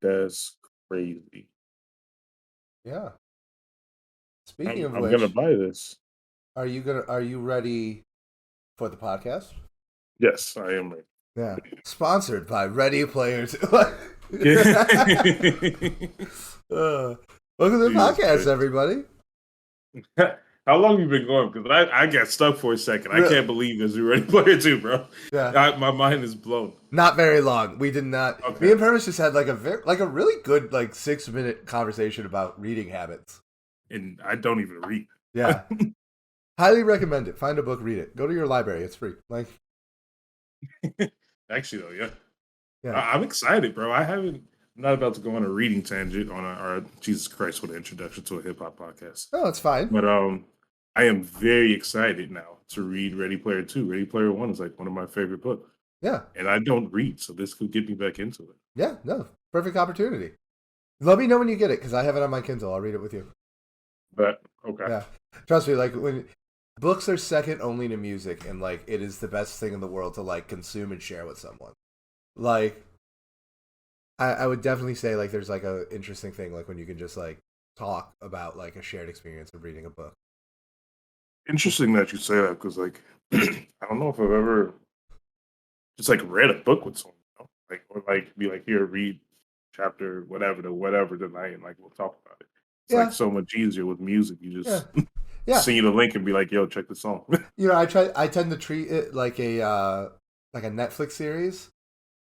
That's crazy. Yeah. Speaking of I'm gonna which, buy this. are you ready for the podcast? Yes, I am ready. Yeah. Sponsored by Ready Player Two. uh, welcome to the Jesus podcast, Christ. everybody. How long you been going? Because I got stuck for a second. I Re- can't believe this. You Ready Player Two, bro. yeah. My mind is blown. Not very long. We did not. Me Okay. and Purvis just had like a really good 6 minute conversation about reading habits. And I don't even read. Yeah. Highly recommend it. Find a book, read it. Go to your library. It's free. Actually, though, yeah. Yeah. I'm excited, bro. I'm not about to go on a reading tangent on our Jesus Christ with an introduction to a hip hop podcast. Oh, it's fine. But I am very excited now to read Ready Player Two. Ready Player One is like one of my favorite books. Yeah. And I don't read, so this could get me back into it. Yeah. No. Perfect opportunity. Let me know when you get it because I have it on my Kindle. I'll read it with you. But okay. Yeah. Trust me, when books are second only to music, and it is the best thing in the world to consume and share with someone. I would definitely say there's a interesting thing when you can just talk about a shared experience of reading a book. Interesting that you say that because I don't know if I've ever just read a book with someone, or be here, read chapter whatever to whatever tonight, and we'll talk about it. It's Yeah. so much easier with music. You just Yeah. send you the link and be like, "Yo, check the song." I tend to treat it like a Netflix series.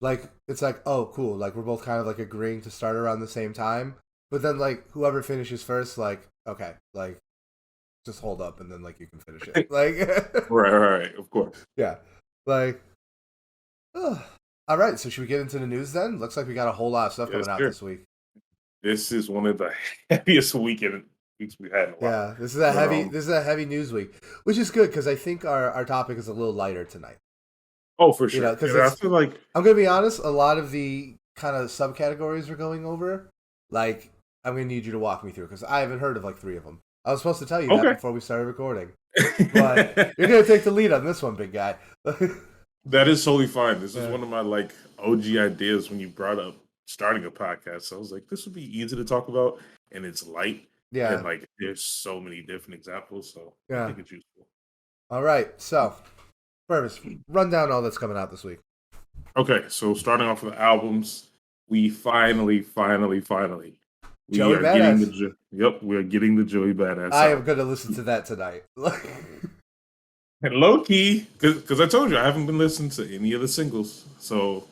It's oh cool, we're both kind of agreeing to start around the same time, but then whoever finishes first, okay, just hold up and then you can finish it. right, of course. Yeah. All right, so should we get into the news then? Looks like we got a whole lot of stuff coming out this week. This is one of the heaviest weeks we've had in a while. Yeah, this is a heavy news week, which is good because I think our topic is a little lighter tonight. Oh, for sure. Because I feel I'm gonna be honest, a lot of the kind of subcategories we're going over, I'm gonna need you to walk me through because I haven't heard of 3 of them. I was supposed to tell you that before we started recording, but you're gonna take the lead on this one, big guy. That is totally fine. This is one of my OG ideas when you brought up starting a podcast. So I was like, this would be easy to talk about, and it's light. Yeah, and there's so many different examples. So yeah, I think it's useful. All right, so Purvis, run down all that's coming out this week. Okay, so starting off with albums, we finally, we Joey are Badass. we are getting the Joey Badass. I am going to listen to that tonight. And low key, because I told you I haven't been listening to any of the singles, so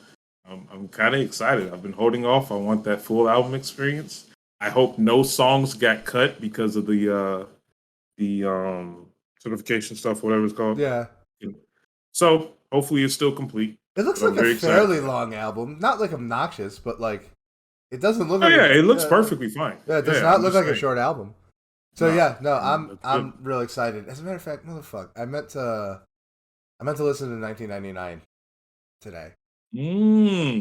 I'm kind of excited. I've been holding off. I want that full album experience. I hope no songs got cut because of the certification stuff, whatever it's called. Yeah. So hopefully it's still complete. It looks like a fairly long album, not obnoxious, but it doesn't look. It looks perfectly fine. Yeah, it does not look like a short album. So I'm real excited. As a matter of fact, motherfucker, I meant to listen to 1999 today,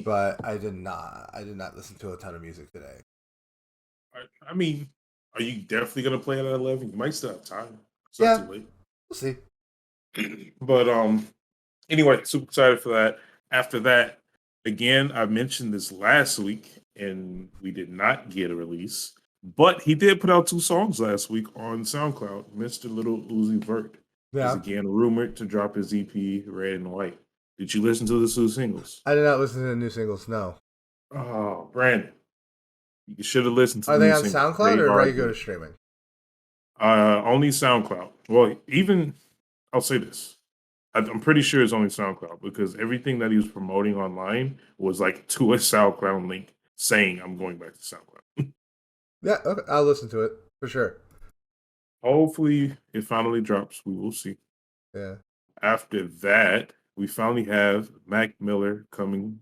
but I did not. I did not listen to a ton of music today. I mean, are you definitely gonna play it at 11? You might still have time. It's not too late. We'll see. But anyway, super excited for that. After that, again, I mentioned this last week, and we did not get a release. But he did put out 2 songs last week on SoundCloud. Mr. Little Uzi Vert is again rumored to drop his EP, Red and White. Did you listen to the 2 singles? I did not listen to the new singles, no. Oh, Brandon. You should have listened to Are they on SoundCloud or ready to go to streaming? Only SoundCloud. Well, I'll say this. I'm pretty sure it's only SoundCloud because everything that he was promoting online was to a SoundCloud link saying I'm going back to SoundCloud. Yeah, okay. I'll listen to it for sure. Hopefully it finally drops. We will see. Yeah. After that, we finally have Mac Miller coming,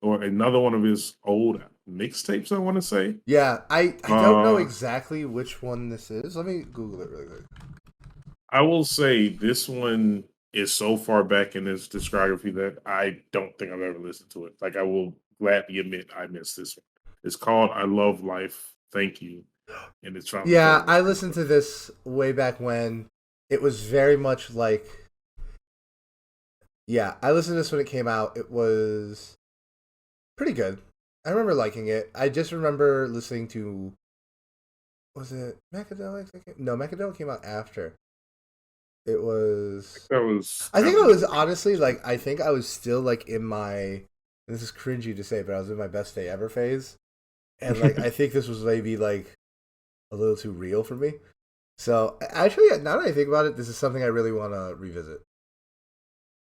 or another one of his old mixtapes, I want to say. Yeah, I don't know exactly which one this is. Let me Google it really quick. I will say this one is so far back in his discography that I don't think I've ever listened to it. I will gladly admit I missed this one. It's called I Love Life, Thank You. And it's from I listened to this way back when. It was very much I listened to this when it came out. It was pretty good. I remember liking it. I just remember listening to, was it Macadelic? No, Macadelic came out after. It was. That was I kind think I of was boring. honestly like I think I was still like in my. This is cringy to say, but I was in my best day ever phase, and like I think this was maybe like a little too real for me. So actually, now that I think about it, this is something I really want to revisit.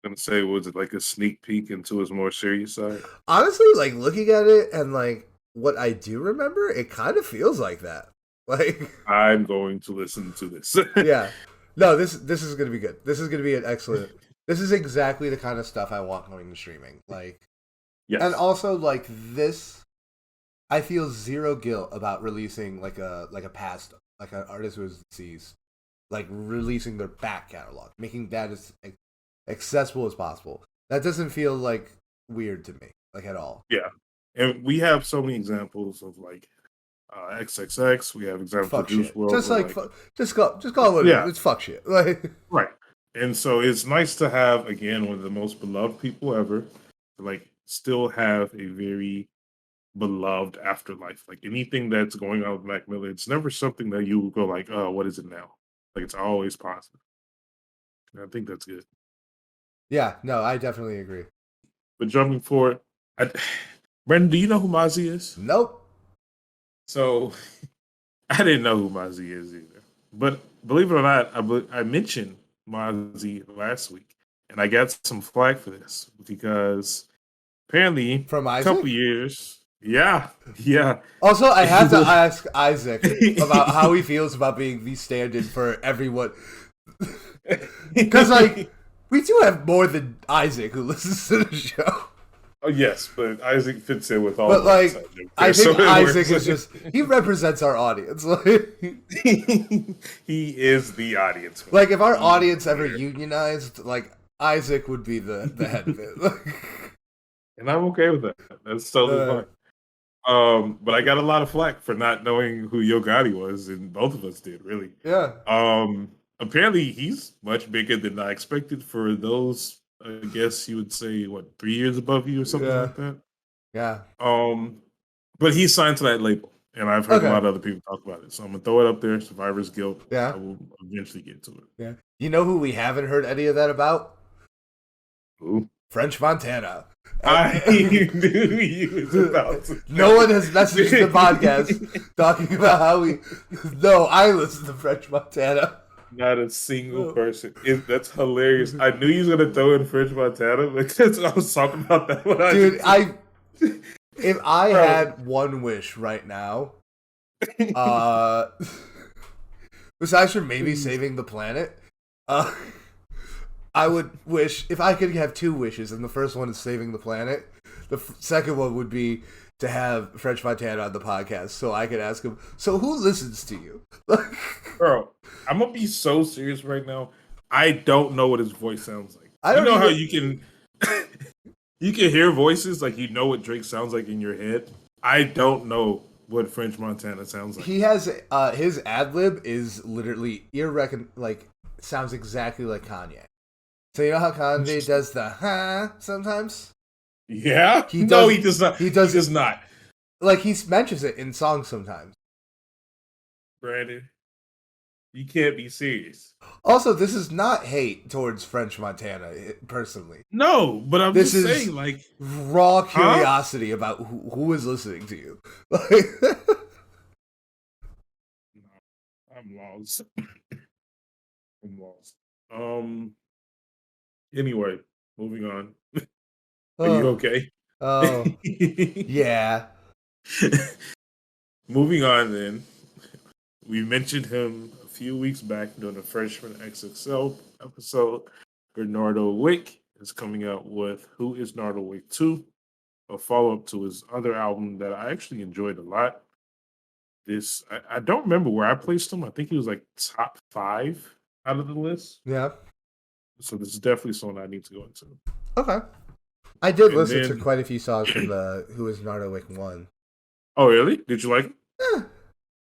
Gonna say, was it like a sneak peek into his more serious side? Honestly, like looking at it and like what I do remember, it kind of feels like that. Like, I'm going to listen to this. yeah, no, this is gonna be good. This is gonna be an excellent. This is exactly the kind of stuff I want going to streaming. Like, and Yes. also like this, I feel zero guilt about releasing like a past like an artist who is deceased, like releasing their back catalog, making that as accessible as possible. That doesn't feel like weird to me, like at all. Yeah. And we have so many examples of like XXX. We have examples of Fuck Juice shit. World Just where like like just call it what it is. yeah, It's fuck shit. Like right. And so it's nice to have again one of the most beloved people ever, to, like still have a very beloved afterlife. Like anything that's going on with Mac Miller, it's never something that you go like, oh, what is it now? Like it's always positive. And I think that's good. yeah, no, I definitely agree. But jumping forward, I, Brendan, do you know who Mozzie is? Nope. So I didn't know who Mozzie is either. But believe it or not, I mentioned Mozzie last week, and I got some flack for this because apparently From a couple Isaac? years, yeah, yeah. Also, I have to ask Isaac about how he feels about being the stand-in for everyone. Because, like, we do have more than Isaac who listens to the show. Oh yes, but Isaac fits in with all But, the outside like, jokes I there, so think it Isaac works. is just, he represents our audience. He is the audience. Like, if our He is audience ever there. unionized, like, Isaac would be the head of it. And I'm okay with that. That's totally Uh, fine. But I got a lot of flack for not knowing who Yo Gotti was, and both of us did, really. yeah. Apparently he's much bigger than I expected for those, I guess you would say, what, 3 years above you or something Yeah. like that. Yeah. But he's signed to that label, and I've heard a Okay. lot of other people talk about it. So I'm gonna throw it up there. Survivor's Guilt. Yeah. I will eventually get to it. Yeah. You know who we haven't heard any of that about? Ooh. French Montana. I knew you was about to. No one has messaged the podcast talking about how we. No, I listen to French Montana. Not a single person. That's hilarious. I knew he was gonna throw in French Montana because I was talking about that when Dude, if I Bro. had one wish right now, uh, besides from maybe saving the planet, uh, I would wish if I could have two wishes, and the first one is saving the planet. The second one would be to have French Montana on the podcast, so I could ask him. So who listens to you? Bro, I'm gonna be so serious right now. I don't know what his voice sounds like. I You don't know how even- you can you can hear voices like you know what Drake sounds like in your head. I don't know what French Montana sounds like. He has his ad lib is literally like sounds exactly like Kanye. So you know how Kanye does the huh sometimes? Yeah? He No, does- he does not. he does- He does not. Like he mentions it in songs sometimes. Brandon, you can't be serious. Also, this is not hate towards French Montana personally. No, but I'm This just is- saying, like, Raw curiosity about who is listening to you. I'm lost. I'm lost. Anyway, moving on. Are you okay? Oh, yeah. Moving on then. We mentioned him a few weeks back during the Freshman XXL episode. Bernardo Wick is coming out with Who is Nardo Wick 2, a follow-up to his other album that I actually enjoyed a lot. I don't remember where I placed him. I think he was like top 5 out of the list. Yeah. So this is definitely something I need to go into. Okay. I did And listen to then- quite a few songs from the Who is Nardo Wick 1. Oh, really? Did you like it?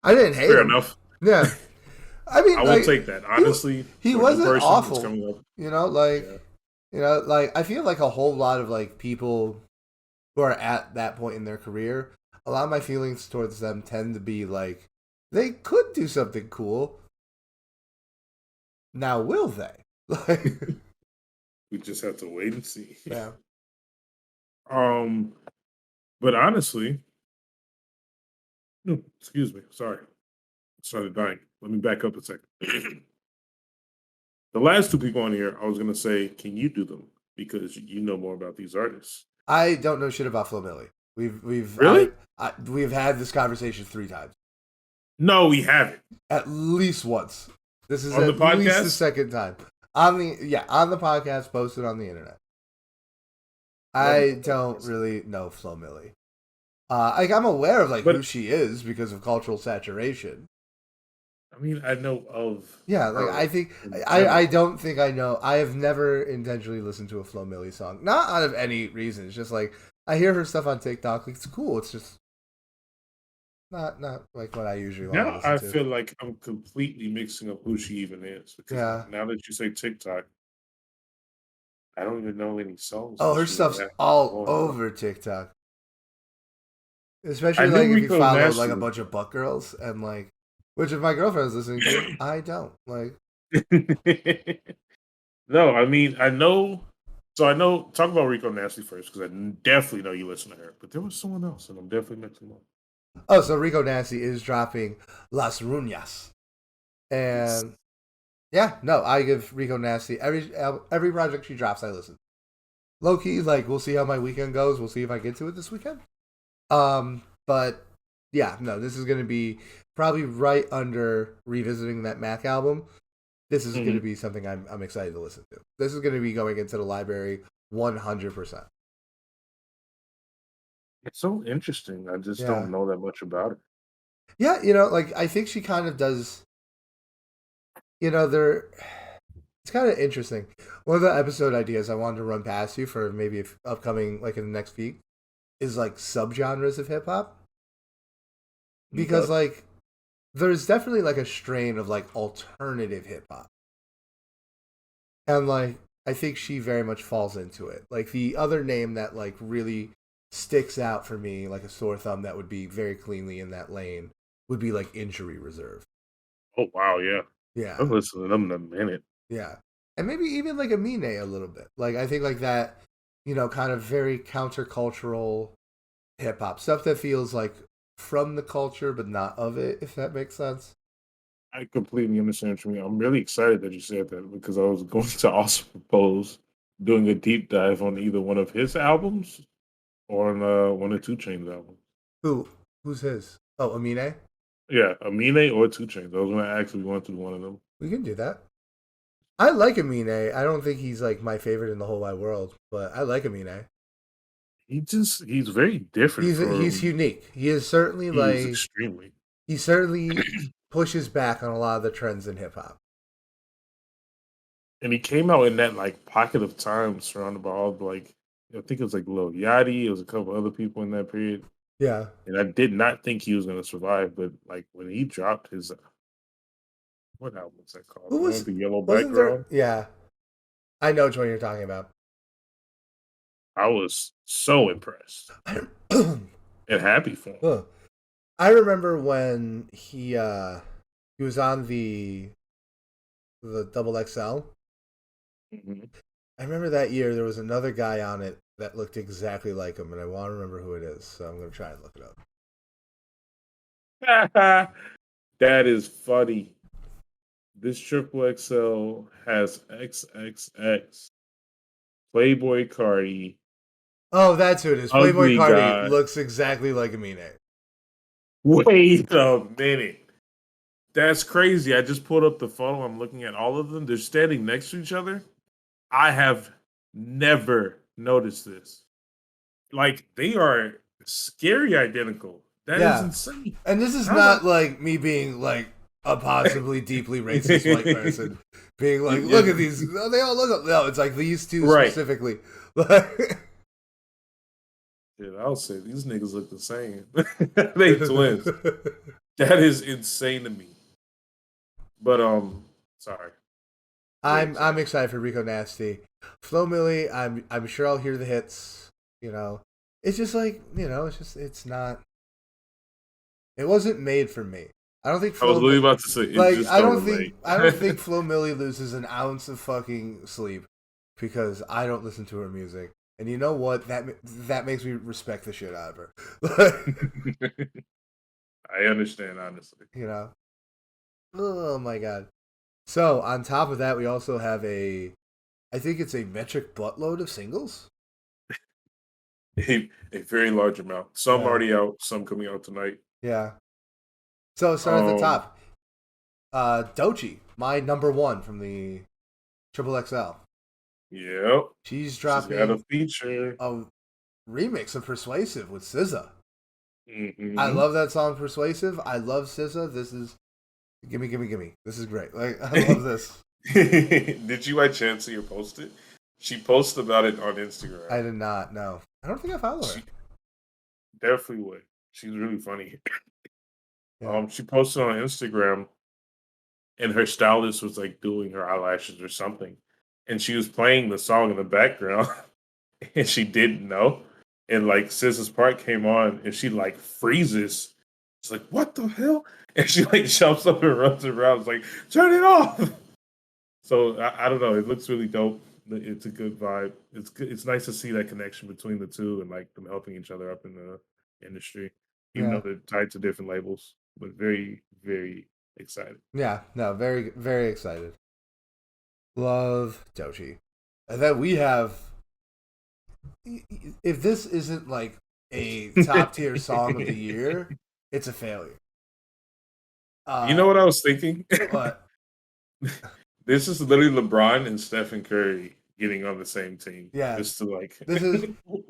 I didn't hate Fair him. enough. Yeah. I mean, I like, will take that. Honestly, he for a new wasn't person that's awful. coming up, you know, like, Yeah. you know, like, I feel like a whole lot of, like, people who are at that point in their career, a lot of my feelings towards them tend to be like, they could do something cool. Now, will they? Like, We just have to wait and see. yeah. Um, but honestly, excuse me, sorry, I started dying. Let me back up a second. The last two people on here, I was gonna say, can you do them because you know more about these artists? I don't know shit about Flo Milli. Really? We've had this conversation 3 times. No, we haven't. At least once. This is On the at least the podcast? second time. On the podcast posted on the internet. I don't really know Flo Milli. I'm aware of like But who she is because of cultural saturation. I mean, I know of. Yeah, like her I think in I general. don't think I know. I have never intentionally listened to a Flo Milli song, not out of any reason. It's just like I hear her stuff on TikTok. It's cool. It's just not like what I usually want to Now listen I to. feel like I'm completely mixing up who she even is because Yeah. now that you say TikTok, I don't even know any songs Oh, that her she stuff's has all going on. over TikTok. I Especially knew like if you Rico follow like Nasty a was. bunch of butt girls and like, which if my girlfriend's listening to, I don't like. No, I mean I know. So I know. Talk about Rico Nasty first because I definitely know you listen to her. But there was someone else, and I'm definitely mixing up. Oh, so Rico Nasty is dropping Las Ruñas, Yes. and yeah, no, I give Rico Nasty every project she drops, I listen. Low key, like we'll see how my weekend goes. We'll see if I get to it this weekend. But yeah, no, this is gonna be probably right under revisiting that Mac album. This is going to Mhm. be something I'm excited to listen to. This is going to be going into the library 100%. It's so interesting. I just Yeah. don't know that much about it. Yeah, like I think she kind of does, there it's kind of interesting. One of the episode ideas I wanted to run past you for maybe if upcoming like in the next week is like subgenres of hip hop because Okay. like there's definitely like a strain of like alternative hip hop. And like I think she very much falls into it. Like the other name that like really sticks out for me, like a sore thumb that would be very cleanly in that lane, would be like Injury Reserve. Oh wow, yeah. Yeah, I've listened to them in a minute. yeah, and maybe even like Amine a little bit. Like I think like that, kind of very countercultural hip hop stuff that feels like from the culture but not of it. If that makes sense. I completely understand what you mean. I'm really excited that you said that because I was going to also propose doing a deep dive on either one of his albums or on one of Two Chain's albums. Who? Who's his? Oh, Amine. Yeah, Amine or Two Chainz. I was going to actually go into one of them. We can do that. I like Amine. I don't think he's like my favorite in the whole wide world, but I like Amine. He's very different He's from unique. He is certainly he is like extremely. he certainly pushes back on a lot of the trends in hip hop. And he came out in that like pocket of time surrounded by all the, like I think it was like Lil Yachty, it was a couple other people in that period. Yeah. And I did not think he was gonna survive, but like when he dropped his what album was that called? Who The one with was the yellow wasn't there background? yeah. I know which one you're talking about. I was so impressed and happy for him. Huh. I remember when he was on the double XL. Mhm. I remember that year there was another guy on it that looked exactly like him, and I want to remember who it is, so I'm gonna try and look it up. That is funny. This triple XL has XXX, Playboy Cardi, Oh, that's who it is. Playboy Ugly Cardi Guy. looks exactly like Amine. Wait a minute. That's crazy. I just pulled up the photo. I'm looking at all of them. They're standing next to each other. I have never noticed this. Like they are scary identical. That is Yeah. insane. And this is How's not like me being like a possibly deeply racist white that? person being like, Yeah, look at these. Oh, they all look. No, it's like these two right. specifically. Dude, I'll say these niggas look the same. They twins. That is insane to me. But sorry. Very I'm excited. excited for Rico Nasty. Flo Milli, I'm sure I'll hear the hits. it's just like, it's not. It wasn't made for me. I don't think I was Flo. really about to say it Like just don't relate. I don't think Flo Milli loses an ounce of fucking sleep because I don't listen to her music. And you know what? That makes me respect the shit out of her. I understand honestly. you know. Oh my god. So on top of that, we also have I think it's a metric buttload of singles. A very large amount. Some Yeah. already out, some coming out tonight. Yeah. So start at the Um, top. Dochi, my number one from the Triple XL. yeah, She's she's got a dropping feature. a remix of Persuasive with SZA. I Hmm love that song, Persuasive. I love SZA. This is gimme, gimme, gimme. This is great. Like I love this. Did you by chance see her post it? She posted about it on Instagram. I did not know. I don't think I follow her. She definitely would. She's really funny. Yeah. She posted on Instagram, and her stylist was like doing her eyelashes or something, and she was playing the song in the background, and she didn't know, and like Scissors Part came on, and she like freezes. She's like, "What the hell?" And she like jumps up and runs around. It's like, "Turn it off!" So I don't know. It looks really dope. It's a good vibe. It's good. It's nice to see that connection between the two and like them helping each other up in the industry, even though Yeah. they're tied to different labels. But very, very excited. Yeah. No, very, very excited. Love Dochi. And then we have if this isn't like a top tier song of the year, it's a failure. You know Uh what I was thinking? but This is literally LeBron and Stephen Curry getting on the same team, yeah, just to like. this is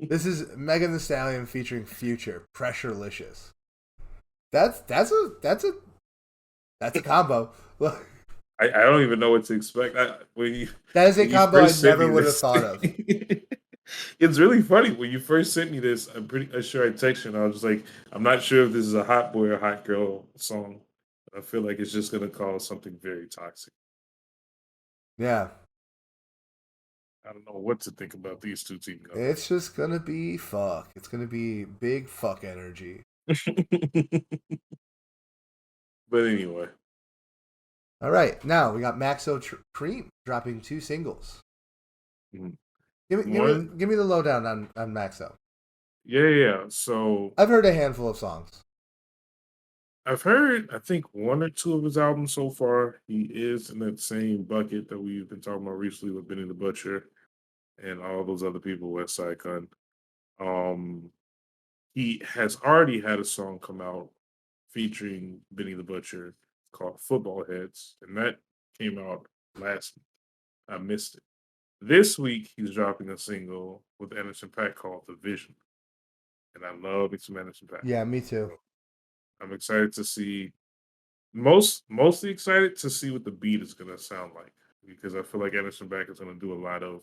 this is Megan Thee Stallion featuring Future, Pressurelicious. That's a combo. I don't even know what to expect. That is a When you combo I first sent never me would have this, thought of. it's really funny. When you first sent me this, I'm pretty sure I texted you, and I was just like, I'm not sure if this is a hot boy or hot girl song. I feel like it's just gonna cause something very toxic. Yeah. I don't know what to think about these two teaming up. It's just gonna be fuck. It's gonna be big fuck energy. But anyway, All right, now we got Maxo Cream dropping two singles. mhm. Give me, give me, One, give me the lowdown on Maxo. yeah. So I've heard a handful of songs. I've heard, I think one or two of his albums so far. He is in that same bucket that we've been talking about recently with Benny the Butcher and all those other people, West Side Gun. Um, he has already had a song come out featuring Benny the Butcher called Football Heads, and that came out last week. I missed it. This week he's dropping a single with Anderson .Paak called The Vision, and I love me some Anderson .Paak. Yeah, me too. So I'm excited to see mostly excited to see what the beat is gonna sound like because I feel like Anderson .Paak is gonna do a lot of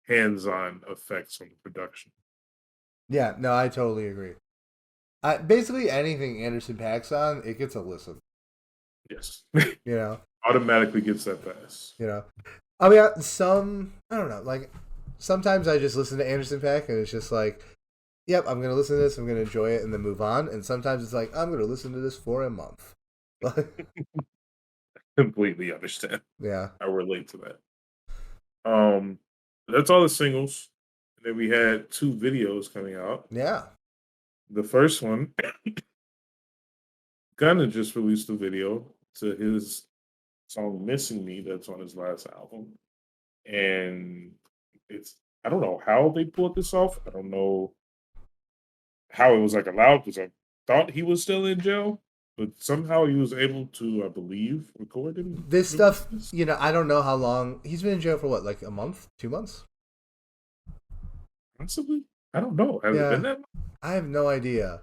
hands-on effects on the production. Yeah, no, I totally agree. Basically, anything Anderson Paak's on, it gets a listen. Yes. You know, Automatically gets that pass. you know. I mean, I don't know. Like sometimes I just listen to Anderson Paak and it's just like, yep, I'm gonna listen to this, I'm gonna enjoy it, and then move on. And sometimes it's like, I'm gonna listen to this for a month. Completely understand. yeah, I relate to that. Um, that's all the singles. And then we had two videos coming out. yeah. The first one, Gunna just released a video to his song "Missing Me" that's on his last album, and it's I don't know how they pulled this off. I don't know how it was like allowed because I thought he was still in jail, but somehow he was able to, I believe, record and This release stuff, this. I don't know how long he's been in jail for. What, like a month, 2 months? Possibly, I don't know. Has it been Yeah, that long? I have no idea.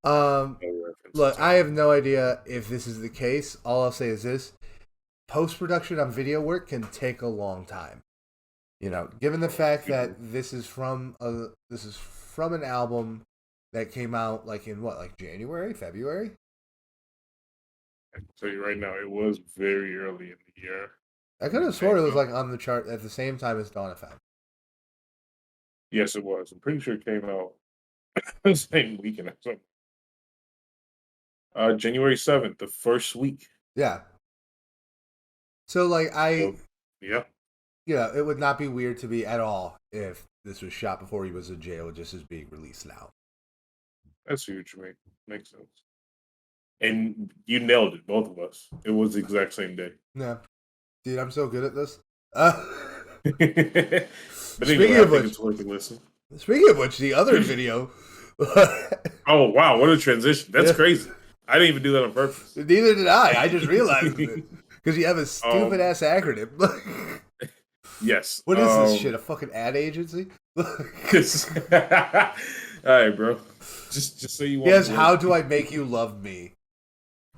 Um, No reference in Look, I time. have no idea if this is the case. All I'll say is this: post production on video work can take a long time. Given the fact that this is from an album that came out like in what, like January, February. I can tell you right now, it was very early in the year I could when have it sworn came it was out. like on the chart at the same time as Dawn FM. Yes, it was. I'm pretty sure it came out the same weekend or something. January 7th, the first week. Yeah. So like So, yeah, it would not be weird to me at all if this was shot before he was in jail, just as being released now. that's huge, mate. Makes sense. And you nailed it, both of us. It was the exact same day. Yeah, dude, I'm so good at this. But anyway, Speaking I of think which, it's worth a listen. the other video. Oh wow, what a transition! That's crazy. I didn't even do that on purpose. Neither did I. I just realized it because you have a stupid ass acronym. Yes. What is this shit? A fucking ad agency? All right, bro. Just so you want. Yes. How do I make you love me?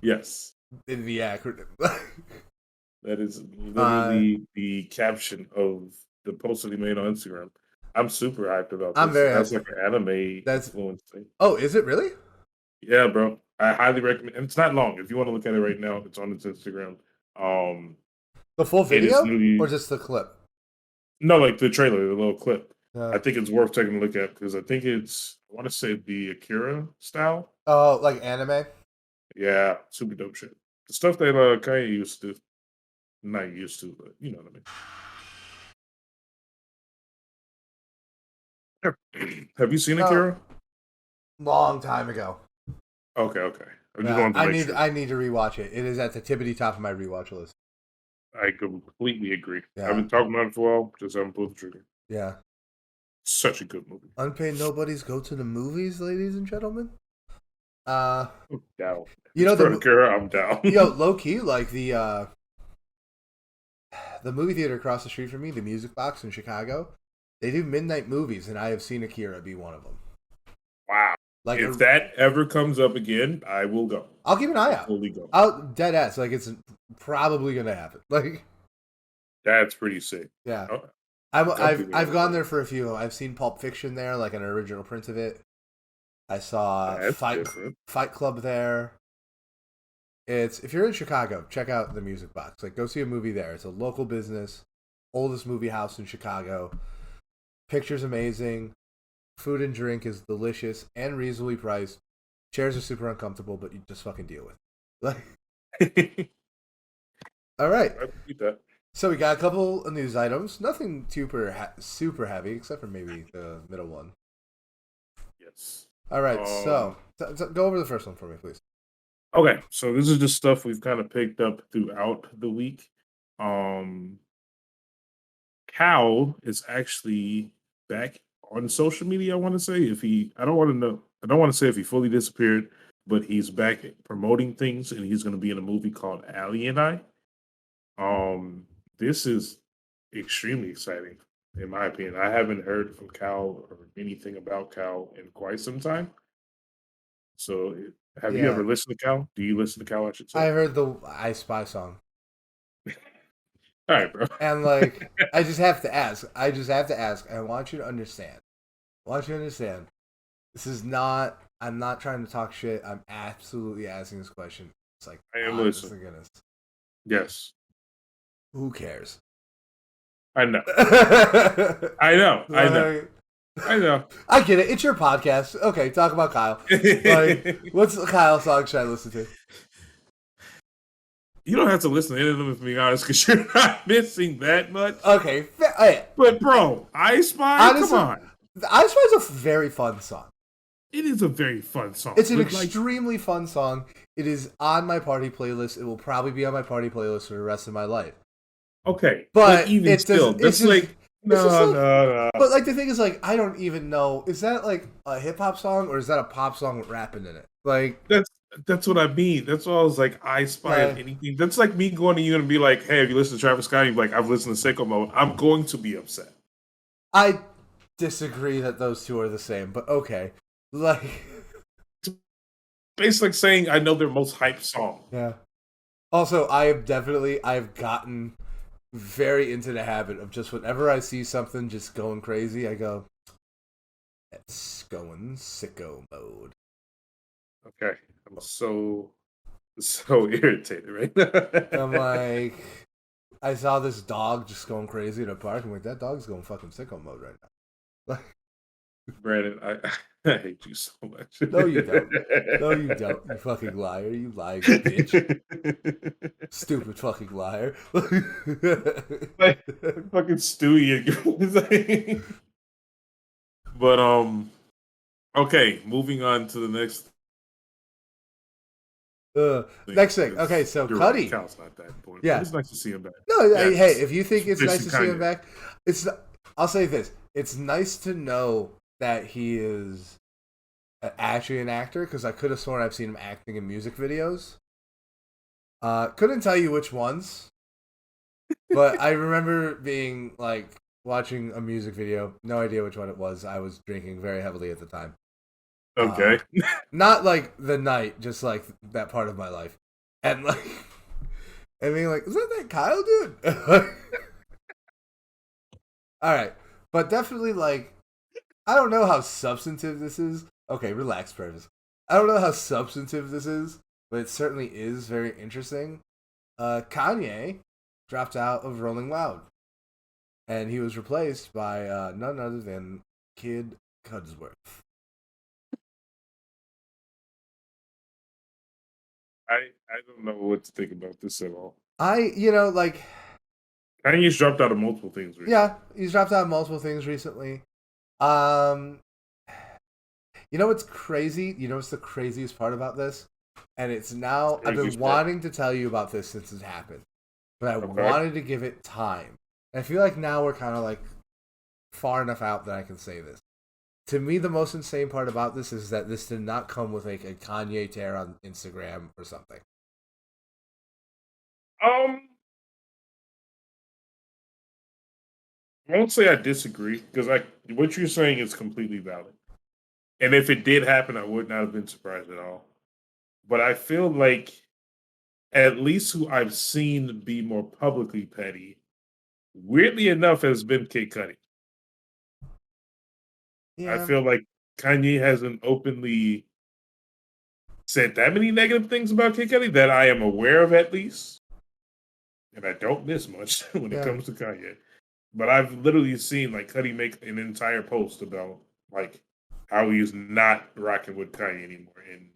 Yes. In the acronym. That is literally the caption of the post that he made on Instagram. I'm super hyped about this. I'm very That's like an anime influence thing. Oh, is it really? Yeah, bro. I highly recommend. And it's not long. If you want to look at it right now, it's on his Instagram. The full video literally, or just the clip? no, like the trailer, the little clip. Yeah. I think it's worth taking a look at because I think it's, I want to say the Akira style. Oh, like anime? Yeah, super dope shit. The stuff that Kanye used to, not used to, but you know what I mean. Have you seen No. Akira? Long time ago. Okay. I just wanted to make sure. I need to rewatch it. It is at the tippity top of my rewatch list. I completely agree. Yeah. I've been talking about it for a while, just haven't pulled the trigger. Yeah. Such a good movie. Unpaid nobodies go to the movies, ladies and gentlemen. I'm down. You know the Akira, I'm down. Low key, like the movie theater across the street from me, the Music Box in Chicago, they do midnight movies, and I have seen Akira be one of them. Wow. Like if that ever comes up again, I will go. I'll keep an eye out. Fully go. I'll dead ass. Like it's probably gonna happen. Like that's pretty sick. Yeah. Oh, I've gone there for a few. I've seen Pulp Fiction there, like an original print of it. I saw Fight Club there. If you're in Chicago, check out the Music Box. Like go see a movie there. It's a local business, oldest movie house in Chicago. Picture's amazing. Food and drink is delicious and reasonably priced. Chairs are super uncomfortable, but you just fucking deal with it. Like, all right. So we got a couple of news items. Nothing super heavy, except for maybe the middle one. Yes. All right. So go over the first one for me, please. Okay. So this is just stuff we've kind of picked up throughout the week. Cal is actually back on social media. I want to say I don't want to say if he fully disappeared, but he's back promoting things, and he's going to be in a movie called Allie and I. This is extremely exciting, in my opinion. I haven't heard from Cal or anything about Cal in quite some time. So, have you ever listened to Cal? Do you listen to Cal? I should say. I heard the I Spy song. All right, bro. And like, I just have to ask. I want you to understand. This is not. I'm not trying to talk shit. I'm absolutely asking this question. It's like, I am listening. Goodness. Yes. Who cares? I know. I know. I get it. It's your podcast. Okay, talk about Kyle. Like, what's the Kyle song should I listen to? You don't have to listen to any of them, to be honest, because you're not missing that much. Okay. But, bro, I Spy, honestly, come on. I Spy is a very fun song. It is a very fun song. It's an extremely fun song. It is on my party playlist. It will probably be on my party playlist for the rest of my life. Okay. But even still, that's like, no. But, like, the thing is, like, I don't even know. Is that, like, a hip-hop song, or is that a pop song with rapping in it? Like, That's what I mean. That's why I was like, I Spy anything. That's like me going to you and be like, hey, have you listened to Travis Scott? You're like, I've listened to Sicko Mode. I'm going to be upset. I disagree that those two are the same, but okay. Like, basically like saying I know their most hyped song. Yeah. Also, I've gotten very into the habit of just whenever I see something just going crazy, I go, it's going sicko mode. Okay. I'm so irritated right now. I'm like, I saw this dog just going crazy in a park. I'm like, that dog's going fucking sicko mode right now. Brandon, I hate you so much. No, you don't. No, you don't. You fucking liar. You lying bitch. Stupid fucking liar. Like fucking Stewie again. But okay, moving on to the next thing. Next thing. Okay, so You're right, Cuddy. Cal's not that important. But Yeah. it's nice to see him back. No, Yeah, hey, if you think it's it's nice to see him Kanye. back, it's. I'll say this: it's nice to know that he is actually an actor because I could have sworn I've seen him acting in music videos. Couldn't tell you which ones, but I remember being like watching a music video. No idea which one it was. I was drinking very heavily at the time. Okay. Not like the night, just like that part of my life, and like, and being like, is that Kyle dude? All right, but definitely like, I don't know how substantive this is. Okay, relax, Purvis. I don't know how substantive this is, but it certainly is very interesting. Kanye dropped out of Rolling Loud, and he was replaced by none other than Kid Cudsworth. I don't know what to think about this at all. Like, Kanye's dropped out of multiple things recently. yeah, he's dropped out of multiple things recently. Um, you know what's crazy? You know what's the craziest part about this? And it's now, I've been wanting to tell you about this since it happened, but I wanted to give it time. And I feel like now we're kind of like far enough out that I can say this. To me, the most insane part about this is that this did not come with like a Kanye tear on Instagram or something. I won't say I disagree because what you're saying is completely valid. And if it did happen, I would not have been surprised at all. But I feel like at least who I've seen be more publicly petty, weirdly enough, has been Kid Cudi. Yeah. I feel like Kanye hasn't openly said that many negative things about Kid Cudi that I am aware of, at least. And I don't miss much when it comes to Kanye. But I've literally seen like Cudi make an entire post about like how he's not rocking with Kanye anymore and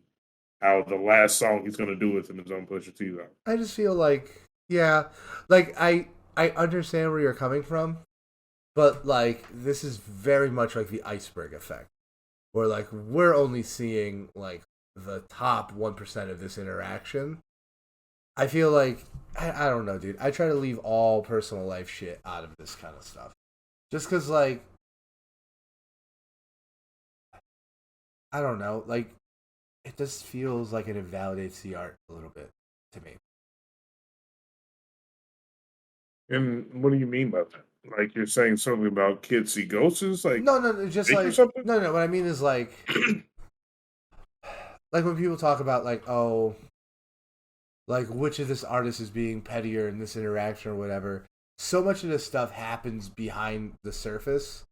how the last song he's gonna do with him is on Pusha T's album. I just feel like, yeah, like I understand where you're coming from, but like this is very much like the iceberg effect, where like we're only seeing like the top 1% of this interaction. I feel like I don't know, dude. I try to leave all personal life shit out of this kind of stuff, just because like I don't know, like it just feels like it invalidates the art a little bit to me. And what do you mean by that? Like you're saying something about kids see ghosts? Like No, just like something? no. What I mean is like when people talk about like like which of this artist is being pettier in this interaction or whatever. So much of this stuff happens behind the surface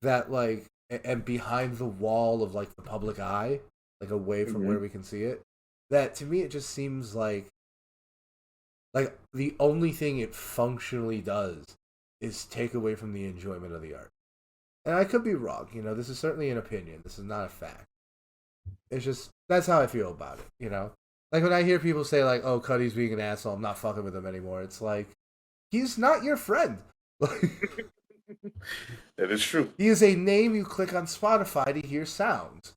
that like and behind the wall of like the public eye, like away from where we can see it. That to me it just seems like the only thing it functionally does is take away from the enjoyment of the art. And I could be wrong, this is certainly an opinion. This is not a fact. It's just that's how I feel about it, Like when I hear people say like, "Oh, Cudi's being an asshole, I'm not fucking with him anymore." It's like he's not your friend. That is true. He is a name you click on Spotify to hear sounds.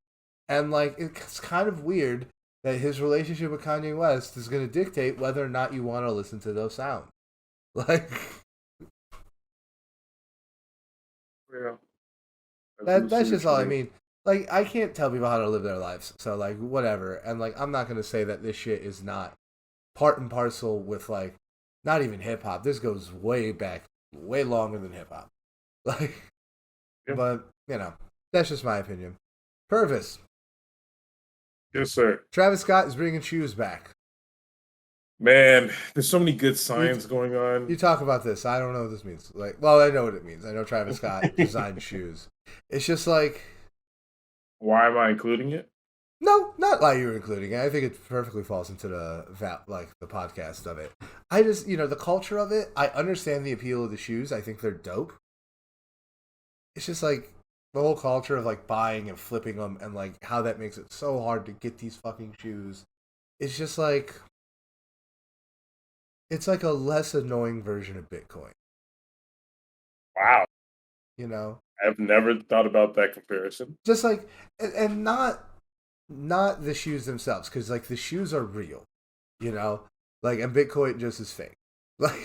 And like it's kind of weird that his relationship with Kanye West is going to dictate whether or not you want to listen to those sounds. Like yeah. That's just all I mean. Like I can't tell people how to live their lives. So like whatever. And like I'm not going to say that this shit is not part and parcel with like not even hip hop. This goes way back, way longer than hip hop. Like but, that's just my opinion. Purvis. Yes, sir. Travis Scott is bringing shoes back. Man, there's so many good science going on. You talk about this. I don't know what this means. Like, well, I know what it means. I know Travis Scott designed shoes. It's just like, why am I including it? No, not why you're including it. I think it perfectly falls into the podcast of it. I just, the culture of it. I understand the appeal of the shoes. I think they're dope. It's just like the whole culture of like buying and flipping them and like how that makes it so hard to get these fucking shoes. It's just like it's like a less annoying version of Bitcoin, Wow. you know? I've never thought about that comparison. Just like and not the shoes themselves cuz like the shoes are real, you know? Like and Bitcoin just is fake. Like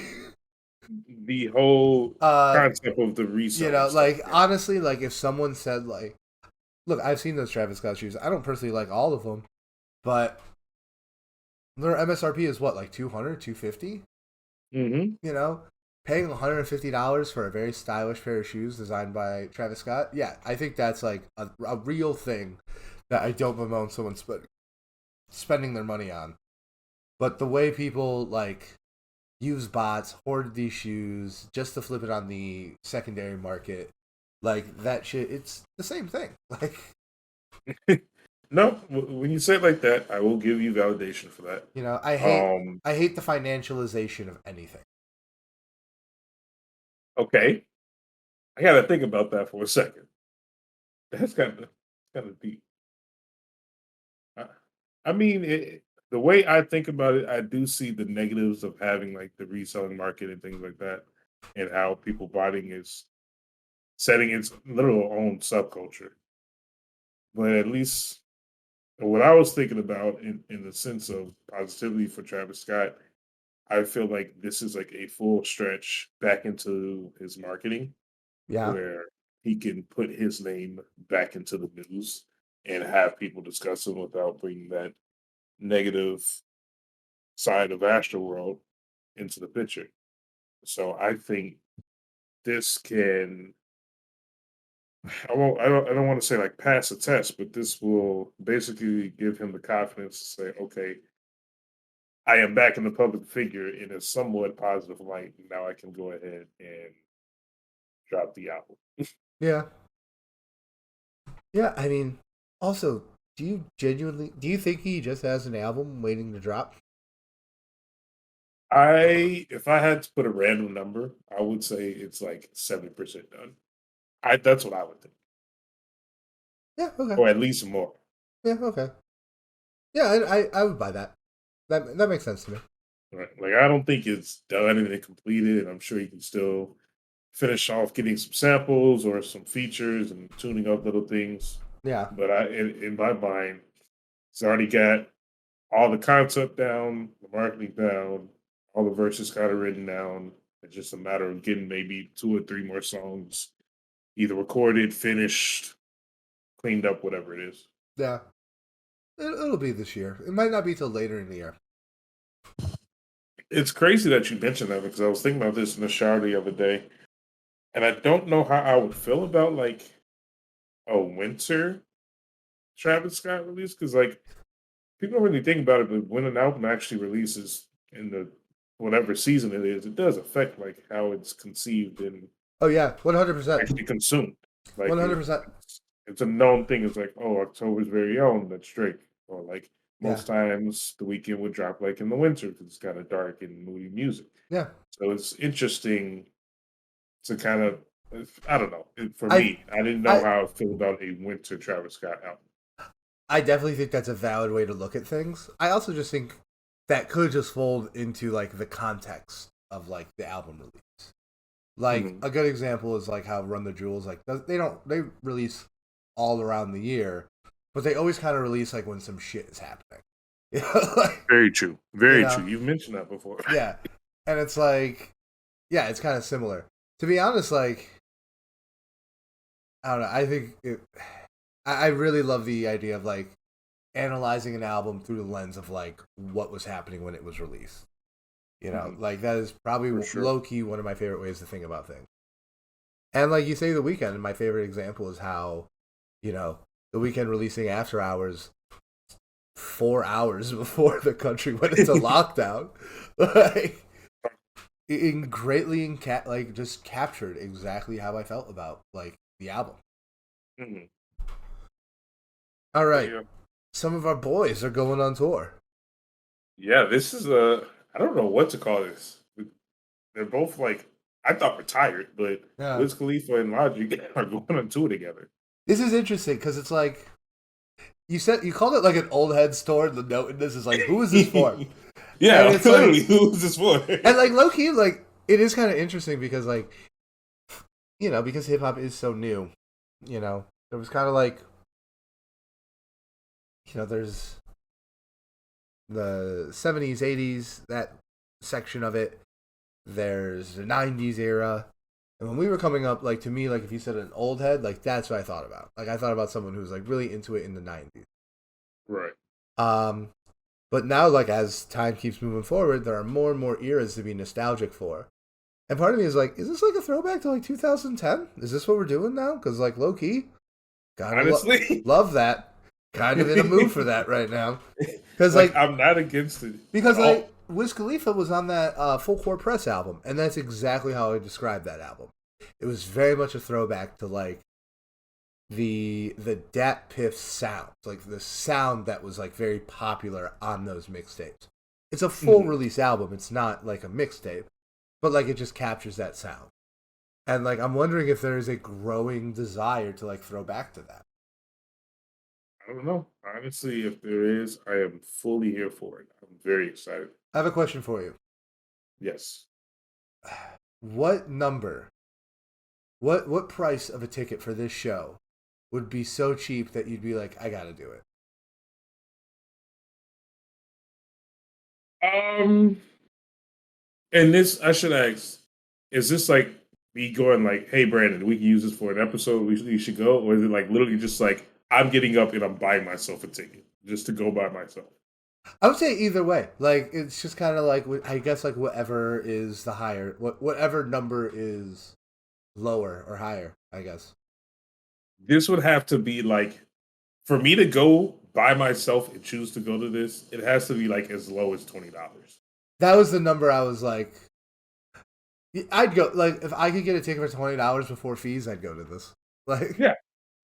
The whole uh concept of the you reselling know, stuff. like honestly like if someone said like look, I've seen those Travis Scott shoes. I don't personally like all of them, but their MSRP is what, like 200, 250. Mm-hmm. You know, paying $150 for a very stylish pair of shoes designed by Travis Scott. Yeah, I think that's like a real thing that I don't bemoan someone spending their money on. But the way people like use bots, hoard these shoes just to flip it on the secondary market, like that shit, it's the same thing. Like, No, when you say it like that, I will give you validation for that. you know, Um, I hate the financialization of anything. okay, I got to think about that for a second. That's kind of deep. I, I mean, the way I think about it, I do see the negatives of having like the reselling market and things like that, and how people buying is setting its literal own subculture. But at least what I was thinking about in the sense of positivity for Travis Scott, I feel like this is like a full stretch back into his marketing Yeah, where he can put his name back into the news and have people discuss him without bringing that negative side of Astroworld into the picture. So I think this can I don't want to say like pass a test, but this will basically give him the confidence to say, okay, I am back in the public figure in a somewhat positive light. Now I can go ahead and drop the album. yeah. Yeah, I mean, also, do you think he just has an album waiting to drop? If I had to put a random number, I would say it's like 70% done. I That's what I would think, Yeah, okay. or at least more. Yeah, okay. Yeah, I would buy that. That makes sense to me. Right? Like I don't think it's done and completed. I'm sure you can still finish off getting some samples or some features and tuning up little things. Yeah, But in my mind, it's already got all the concept down, the marketing down, all the verses kind of written down. It's just a matter of getting maybe two or three more songs either recorded, finished, cleaned up, whatever it is. yeah. It'll be this year. It might not be till later in the year. It's crazy that you mentioned that because I was thinking about this in the shower the other day, and I don't know how I would feel about like a winter Travis Scott release because like people don't really think about it, but when an album actually releases in the whatever season it is, it does affect like how it's conceived and Oh yeah, 100%. actually consumed. Like 100%. it's a known thing. It's like, oh, October's very own. That's Drake. Or like Yeah, most times the weekend would drop like in the winter because it's kind of dark and moody music. yeah. So it's interesting to kind of, I don't know. For I me, I didn't know I how I feel about a winter Travis Scott album. I definitely think that's a valid way to look at things. I also just think that could just fold into like the context of like the album release. Like Mhm. a good example is like how Run the Jewels like they release all around the year, but they always kind of release like when some shit is happening. You know, like, Very true. you Very know, true. You've mentioned that before. yeah, and it's like yeah, it's kind of similar. To be honest, like I don't know. I think I really love the idea of like analyzing an album through the lens of like what was happening when it was released. You know, Mhm. like that is probably For sure. low key one of my favorite ways to think about things. And like you say, the weekend. My favorite example is how, you know, the weekend releasing After Hours 4 hours before the country went into lockdown, like it greatly like just captured exactly how I felt about like the album. Mhm. All But right, yeah. some of our boys are going on tour. Yeah, this is a, I don't know what to call this. They're both like, I thought retired, but Yeah, Wiz Khalifa and Logic are going on tour together. This is interesting because it's like you called it like an old head store. The note in this is like, who is this for? And Yeah, it's clearly, like, who is this for? and like low key, like it is kind of interesting because like because hip hop is so new. It was kind of like there's the 70s, 80s, that section of it. There's the 90s era. And when we were coming up, like to me, like if you said an old head, like that's what I thought about. Like I thought about someone who was like really into it in the 90s. Right. But now, like as time keeps moving forward, there are more and more eras to be nostalgic for. And part of me is like, is this like a throwback to like 2010? Is this what we're doing now? Because like low key, kind of Honestly, love that. Kind of in a mood for that right now. Because like I'm not against it. Because like Wiz Khalifa was on that Full Court Press album, and that's exactly how I described that album. It was very much a throwback to like the Dat Piff sound, like the sound that was like very popular on those mixtapes. It's a full release album. It's not like a mixtape, but like it just captures that sound. And like I'm wondering if there is a growing desire to like throw back to that. I don't know. Honestly, if there is, I am fully here for it. I'm very excited. I have a question for you. Yes. What number? What price of a ticket for this show would be so cheap that you'd be like, I gotta do it? And this I should ask: is this like me going like, "Hey, Brandon, we can use this for an episode. We should go," or is it like literally just like I'm getting up and I'm buying myself a ticket just to go by myself? I would say either way. Like it's just kind of like I guess like whatever is the higher, whatever number is lower or higher. I guess This would have to be like for me to go by myself and choose to go to this. It has to be like as low as $20. that was the number I was like. I'd go like if I could get a ticket for $20 before fees, I'd go to this. Like Yeah,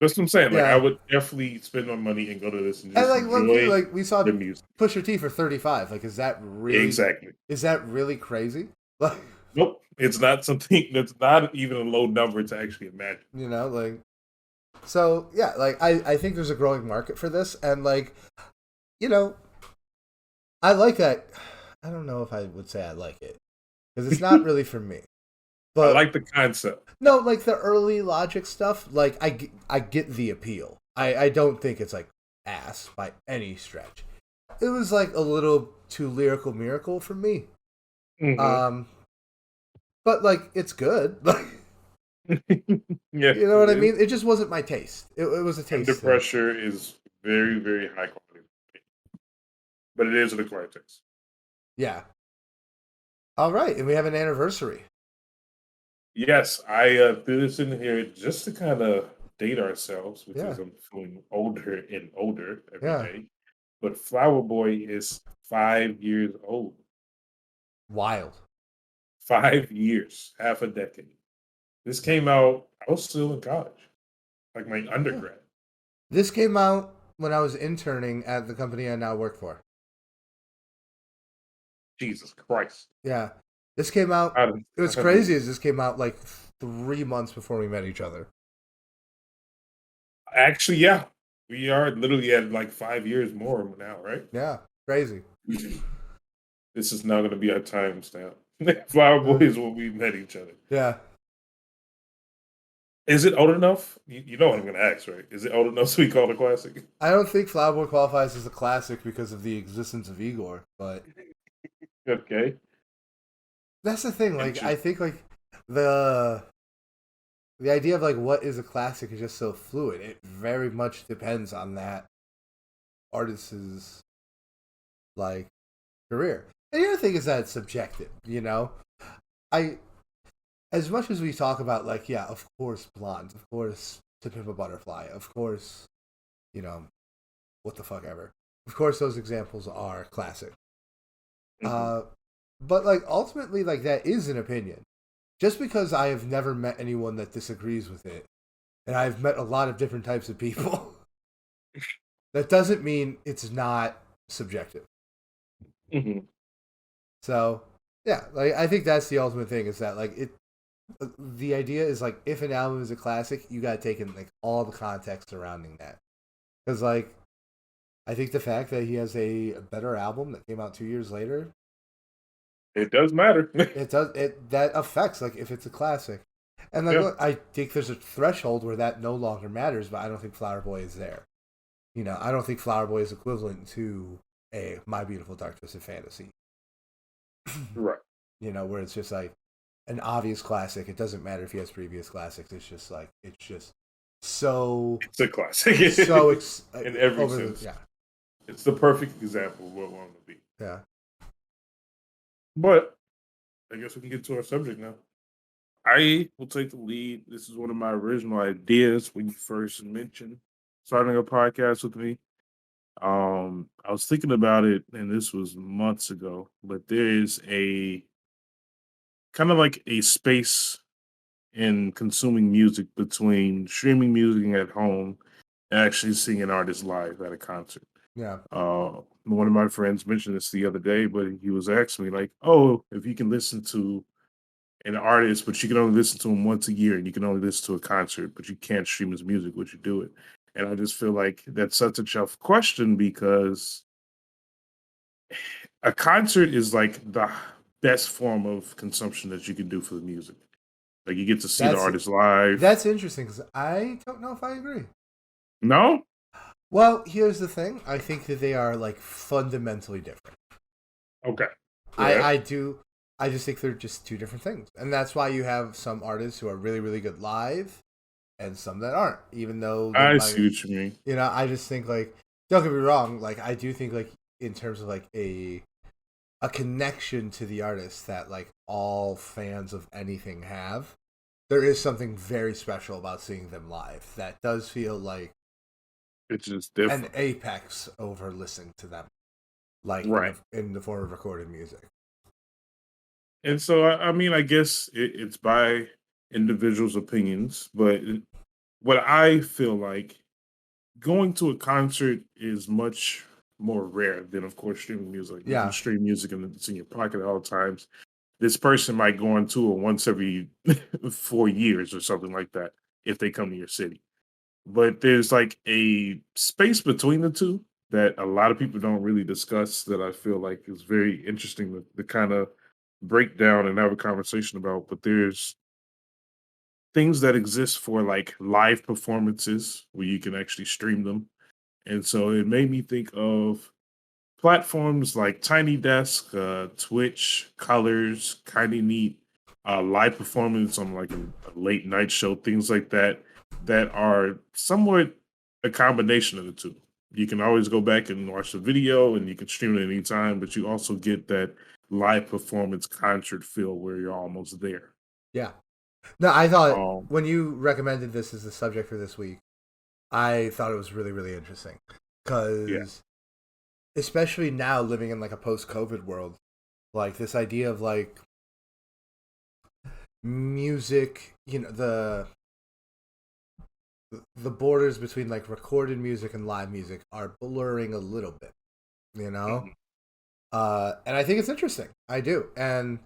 that's what I'm saying. Like I yeah, would definitely spend my money and go to this and just and like enjoy like we saw the music. Pusha T for 35. Like is that really Exactly. is that really crazy? Like Nope. It's not something that's not even a low number to actually imagine. like so yeah, like I think there's a growing market for this, and like you know I like that. I don't know if I would say I like it because it's not really for me. I But like the concept. no, like the early Logic stuff, like I get the appeal. I don't think it's like ass by any stretch. It was like a little too lyrical miracle for me. Mm-hmm. But like it's good. Yeah, You know what I mean? It just wasn't my taste. It was a taste Under thing. Pressure is very, very high quality, but it is an acquired taste. Yeah. All right, and we have an anniversary. Yes, I threw this in here just to kind of date ourselves Yeah. because I'm feeling older and older every Yeah. day. But Flower Boy is 5 years old. Wild. 5 years, half a decade. This came out, I was still in college, like my Yeah. undergrad. This came out when I was interning at the company I now work for. Jesus Christ. Yeah. This came out. How did- It was crazy as this came out like 3 months before we met each other. Actually, yeah. We are literally at like 5 years more now, right? Yeah. Crazy. This is not going to be our timestamp. Flower Boy is when we met each other. Yeah. Is it old enough? You know what I'm going to ask, right? Is it old enough so we call it a classic? I don't think Flower Boy qualifies as a classic because of the existence of Igor, but Okay. that's the thing. Like, I think like the idea of like what is a classic is just so fluid. It very much depends on that artist's like career. And the other thing is that it's subjective. I as much as we talk about like yeah, of course, Blonde, of course, To Pimp a Butterfly, of course, what the fuck ever. Of course, those examples are classic. Mm-hmm. But like ultimately, like that is an opinion. Just because I have never met anyone that disagrees with it, and I've met a lot of different types of people, that doesn't mean it's not subjective. Mm-hmm. So yeah, like I think that's the ultimate thing is that like the idea is like if an album is a classic, you gotta take in like all the context surrounding that. Because like I think the fact that he has a better album that came out 2 years later, It does matter. it does it that affects like if it's a classic. And like Yeah, look, I think there's a threshold where that no longer matters, but I don't think Flower Boy is there. I don't think Flower Boy is equivalent to a My Beautiful Dark Twisted Fantasy. right. Where it's just like an obvious classic. It doesn't matter if he has previous classics. It's just like it's just so It's a classic in every over sense. yeah, It's the perfect example of what one would be. yeah. But I guess we can get to our subject now. I will take the lead. This is one of my original ideas when you first mentioned starting a podcast with me. I was thinking about it, and this was months ago, but there is a kind of like a space in consuming music between streaming music at home and actually seeing an artist live at a concert. Yeah. One of my friends mentioned this the other day, but he was asking me like, "Oh, if you can listen to an artist, but you can only listen to him once a year, and you can only listen to a concert, but you can't stream his music, would you do it?" And I just feel like that's such a tough question because a concert is like the best form of consumption that you can do for the music. Like you get to see the That's artist live. that's interesting because I don't know if I agree. No? Well, here's the thing. I think that they are like fundamentally different. Okay. Go I ahead. I do. I just think they're just two different things, and that's why you have some artists who are really really good live, and some that aren't. Even though they I might, see what you mean. I just think like don't get me wrong. Like I do think like in terms of like a connection to the artist that like all fans of anything have. There is something very special about seeing them live. That does feel like It's just an different. apex over listening to them, like Right. in the form of recorded music. And so, I mean, I guess it's by individuals' opinions, but what I feel like going to a concert is much more rare than, of course, streaming music. You can Yeah, stream music and it's in your pocket at all times. This person might go on tour once every 4 years or something like that if they come to your city. But there's like a space between the two that a lot of people don't really discuss that I feel like is very interesting to kind of break down and have a conversation about. But there's things that exist for like live performances where you can actually stream them. And so it made me think of platforms like Tiny Desk, Twitch, Colors, Kinda Neat, live performance on like a late night show, things like that, that are somewhat a combination of the two. You can always go back and watch the video and you can stream it anytime, but you also get that live performance concert feel where you're almost there. yeah. No, I thought Um, when you recommended this as the subject for this week, I thought it was really really interesting yeah. because especially now living in like a post-COVID world, like this idea of like music, the borders between like recorded music and live music are blurring a little bit, you know? Mhm. And I think it's interesting. I do. And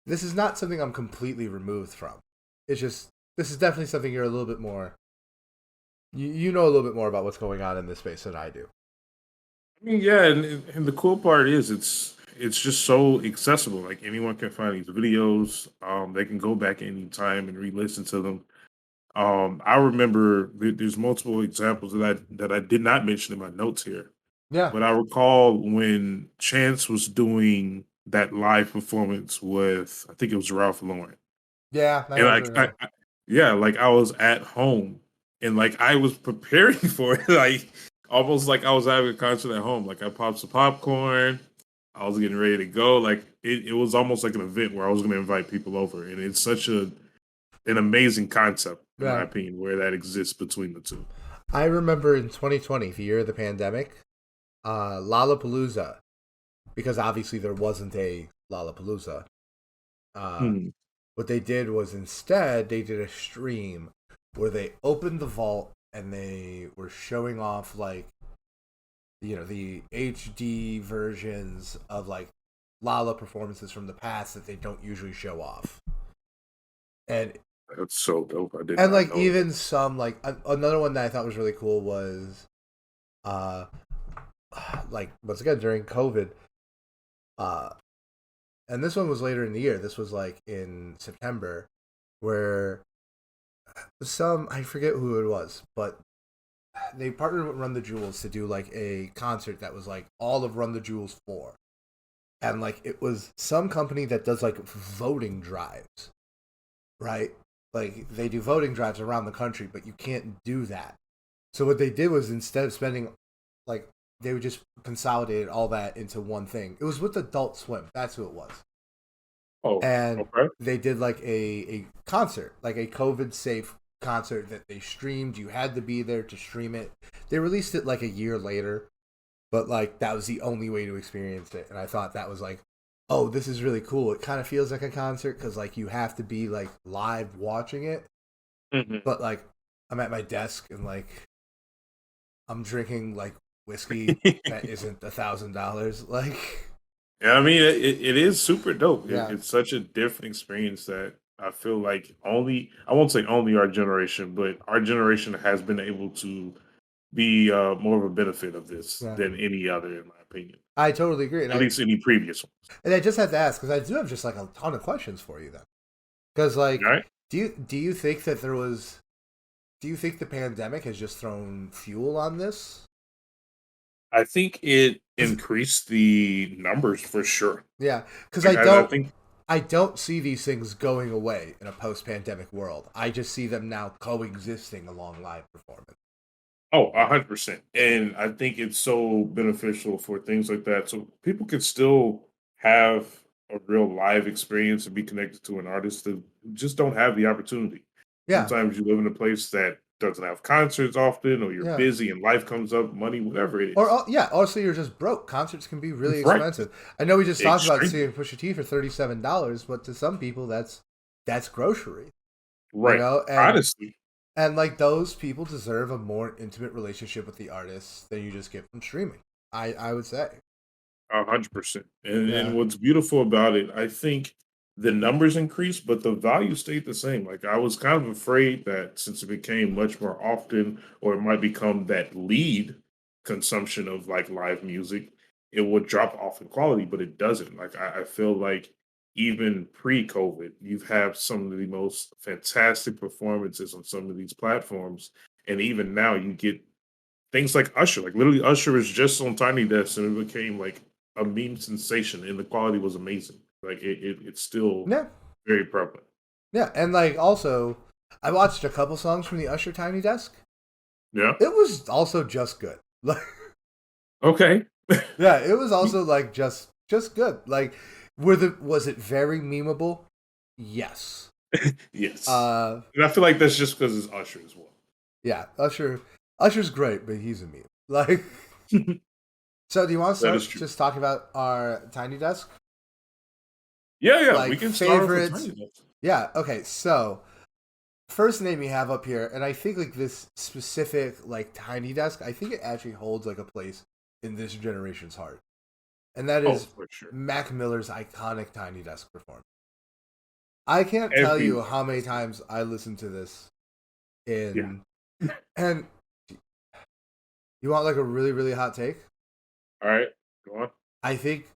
this is not something I'm completely removed from. It's just, this is definitely something you're a little bit more, you know a little bit more about what's going on in this space than I do. I mean, yeah, and the cool part is it's just so accessible. Like anyone can find these videos. They can go back anytime and re-listen to them. I remember there's multiple examples that I did not mention in my notes here, Yeah. but I recall when Chance was doing that live performance with I think it was Ralph Lauren, Yeah, I and know what you're talking yeah, like I was at home and like I was preparing for it, like almost like I was having a concert at home. Like I popped some popcorn, I was getting ready to go. Like it was almost like an event where I was going to invite people over, and it's such an amazing concept, in my Yeah. opinion, where that exists between the two. I remember in 2020, the year of the pandemic, Lollapalooza, because obviously there wasn't a Lollapalooza. Uh, Hmm. what they did was instead they did a stream where they opened the vault and they were showing off like the HD versions of like Lala performances from the past that they don't usually show off. And That's so dope. I did and not like know that. even some like another one that I thought was really cool was uh like once again during COVID, uh and this one was later in the year. This was like in September, where some I forget who it was, but they partnered with Run the Jewels to do like a concert that was like all of Run the Jewels 4. And like it was some company that does like voting drives, right? Like they do voting drives around the country, but you can't do that. So what they did was instead of spending like they would just consolidate all that into one thing. It was with Adult Swim. That's who it was. Oh, And okay. they did like a concert, like a COVID safe concert that they streamed. You had to be there to stream it. They released it like a year later, but like that was the only way to experience it. And I thought that was like, oh, this is really cool. It kind of feels like a concert because like you have to be like live watching it, Hmm. but like I'm at my desk and like I'm drinking like whiskey that isn't $1,000. Like, Yeah, I mean, it is super dope. yeah, It's such a different experience that I feel like only, I won't say only our generation, but our generation has been able to be more of a benefit of this yeah. than any other, in my opinion. I totally agree, At least any previous ones. and I just had to ask because I do have just like a ton of questions for you then. Because All like, right. do you think that there was? Do you think the pandemic has just thrown fuel on this? I think it 'Cause- increased the numbers for sure. yeah, because Like, I think, I don't see these things going away in a post-pandemic world. I just see them now coexisting along live performance. oh, 100%. And I think it's so beneficial for things like that. So people can still have a real live experience and be connected to an artist that just don't have the opportunity. Yeah, Sometimes you live in a place that doesn't have concerts often, or you're yeah. busy and life comes up, money, whatever it Or is. yeah, also you're just broke. Concerts can be really Right. expensive. I know we just talked about Extremely. seeing Pusha T for $37, but to some people that's grocery. You Right. know, Honestly, and like those people deserve a more intimate relationship with the artist than you just get from streaming. I would say. 100%. And Yeah. what's beautiful about it, I think the numbers increased, but the value stayed the same. Like I was kind of afraid that since it became much more often, or it might become that lead consumption of like live music, it would drop off in quality, but it doesn't. Like I feel like even pre-COVID, you've had some of the most fantastic performances on some of these platforms. And even now you get things like Usher, like literally Usher was just on Tiny Desk and it became like a meme sensation and the quality was amazing. Like it's still Yeah. very prevalent. Yeah. And like also I watched a couple songs from the Usher Tiny Desk. Yeah. It was also just good. Like Okay. yeah, it was also like just good. Like was it very memeable? Yes. Yes. Uh And I feel like that's just because it's Usher as well. yeah, Usher's great, but he's a meme. Like so do you want to That is start true. just talking about our Tiny Desk? Yeah, yeah. We Like can start off with favorites? Tiny Desk. Yeah, okay, so first name we have up here, and I think like this specific like Tiny Desk, I think it actually holds like a place in this generation's heart. And that Oh, is for sure. Mac Miller's iconic Tiny Desk performance. I can't tell you Everyone how many has to times I listened to this yeah. in and you want like a really, really hot take? All right. Go on. I think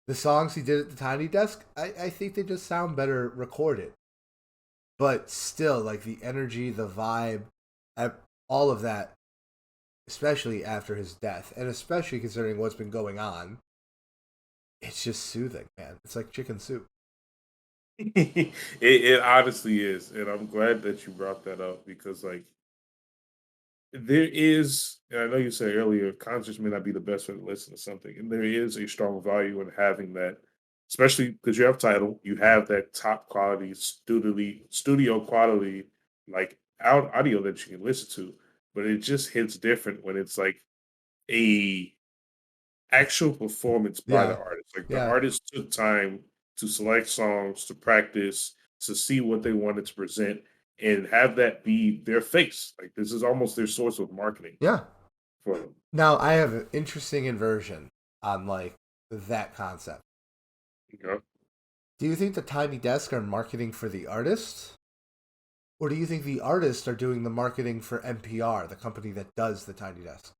the songs he did at the Tiny Desk, I think they just sound better recorded. But still, like the energy, the vibe, all of that, especially after his death, and especially considering what's been going on, it's just soothing, man. It's like chicken soup. It honestly is. And I'm glad that you brought that up because like there is, and I know you said earlier, concerts may not be the best way to listen to something, and there is a strong value in having that, especially because you have title, you have that top quality studio quality, like out audio that you can listen to, but it just hits different when it's like a actual performance by the Yeah, artist. Like the yeah, artist took time to select songs, to practice, to see what they wanted to present, and have that be their face. Like this is almost their source of marketing yeah. for them. Now I have an interesting inversion on like that concept. You know? Do you think the Tiny Desk are marketing for the artists? Or do you think the artists are doing the marketing for NPR, the company that does the Tiny Desk?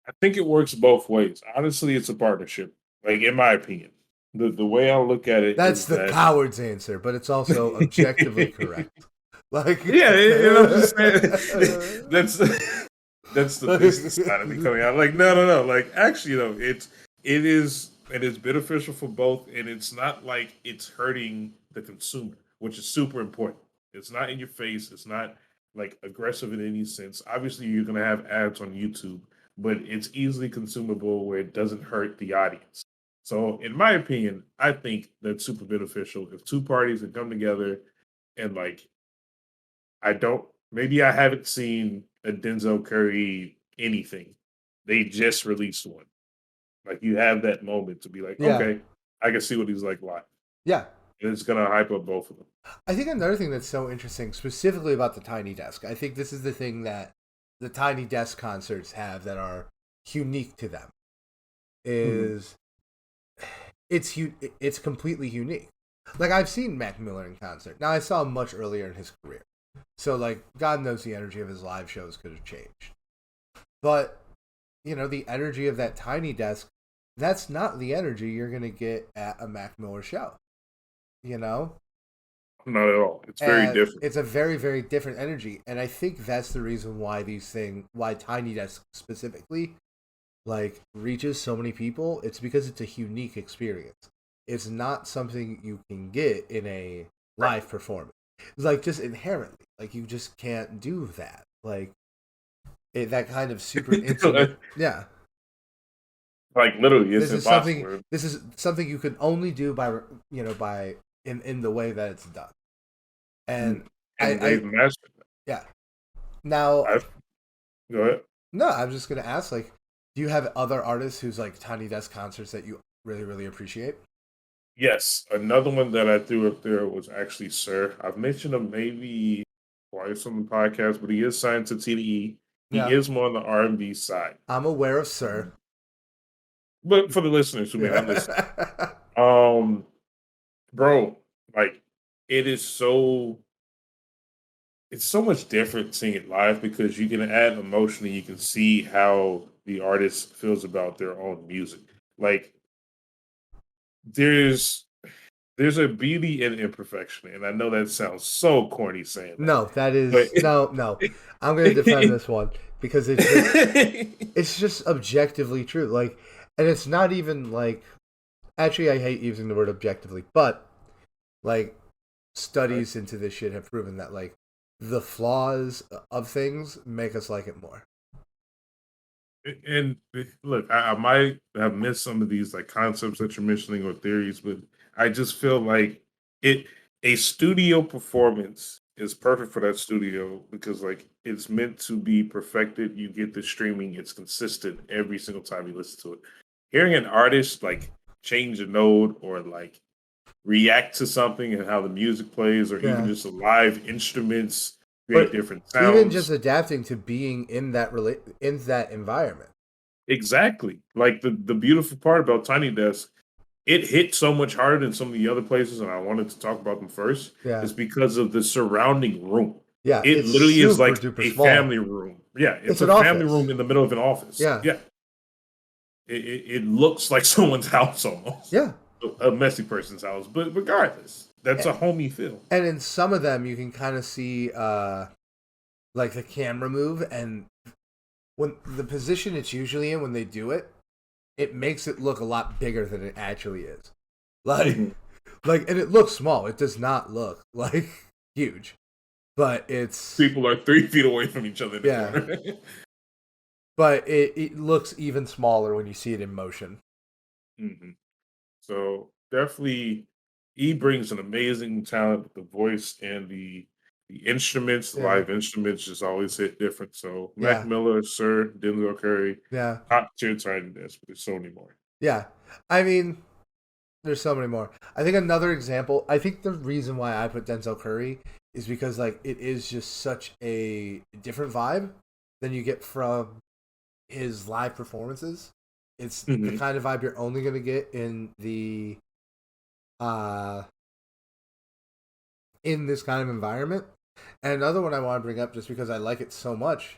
I think it works both ways. Honestly, it's a partnership. Like in my opinion, the way I look at it That's is the that coward's answer, but it's also objectively correct. Like, yeah, and I'm just saying that's that's the business side of me coming out. Like, no. Like, actually, it is beneficial for both, and it's not like it's hurting the consumer, which is super important. It's not in your face. It's not like aggressive in any sense. Obviously, you're gonna have ads on YouTube, but it's easily consumable where it doesn't hurt the audience. So, in my opinion, I think that's super beneficial if two parties that come together and like I don't. Maybe I haven't seen a Denzel Curry anything. They just released one. Like you have that moment to be like, yeah, okay, I can see what he's like live, yeah. and it's gonna hype up both of them. I think another thing that's so interesting, specifically about the Tiny Desk, I think this is the thing that the Tiny Desk concerts have that are unique to them, Mhm. is it's completely unique. Like I've seen Mac Miller in concert. Now I saw him much earlier in his career, so like God knows the energy of his live shows could have changed. But the energy of that Tiny Desk, that's not the energy you're gonna get at a Mac Miller show. You know, Not at all. It's very and different. it's a very very different energy, and I think that's the reason why Tiny Desk specifically like reaches so many people. It's because it's a unique experience. It's not something you can get in a Right. live performance. It's like just inherently, like you just can't do that. Like that kind of super intimate. Yeah, Like literally, it's this is something. impossible. This is something you can only do by in the way that it's done. And Mm. I, And they've mastered that. yeah. Now, I've Go ahead. no, I'm just gonna ask. Like, do you have other artists whose like Tiny Desk concerts that you really really appreciate? Yes, another one that I threw up there was actually Sir. I've mentioned him maybe twice on the podcast, but he is signed to TDE. He Yeah, is more on the R&B side. I'm aware of Sir. But for the listeners who may not listen, Yeah, um, bro, like it is so it's so much different seeing it live because you can add emotion and you can see how the artist feels about their own music. Like there's there's a beauty in imperfection, and I know that sounds so corny saying that, no, that but is no. I'm gonna defend this one because it's just objectively true. Like, and it's not even like actually I hate using the word objectively, but like right? studies into this shit have proven that like the flaws of things make us like it more. And look, I might have missed some of these like concepts that you're mentioning or theories, but I just feel like it a studio performance is perfect for that studio because like it's meant to be perfected. You get the streaming, it's consistent every single time you listen to it. Hearing an artist like change a note or like react to something and how the music plays, or even Yeah. just live instruments create But different even just sounds. adapting to being in in that environment. Exactly. Like the beautiful part about Tiny Desk, it hit so much harder than some of the other places, and I wanted to talk about them first, Yeah. is because of the surrounding room. Yeah, It it's literally is super like duper a small. family room. Yeah, It's it's a an family room office. in the middle of an office. Yeah. Yeah, it looks like someone's house almost, Yeah. a messy person's house. But regardless, that's a homey feel. And in some of them you can kind of see like the camera move, and when the position it's usually in when they do it, it makes it look a lot bigger than it actually is. Like Mhm. and it looks small. It does not look like huge. But it's People are 3 feet away from each other in the yeah. corner. But it looks even smaller when you see it in motion. Mhm. So definitely, he brings an amazing talent with the voice and the instruments. The Yeah. live instruments just always hit different. So Mac Yeah. Miller, Sir, Denzel Curry, Yeah. top tier tight this, but there's so many more. Yeah. I mean, there's so many more. I think another example, I think the reason why I put Denzel Curry is because like it is just such a different vibe than you get from his live performances. It's the Hmm. kind of vibe you're only going to get in the uh, in this kind of environment. And another one I want to bring up just because I like it so much,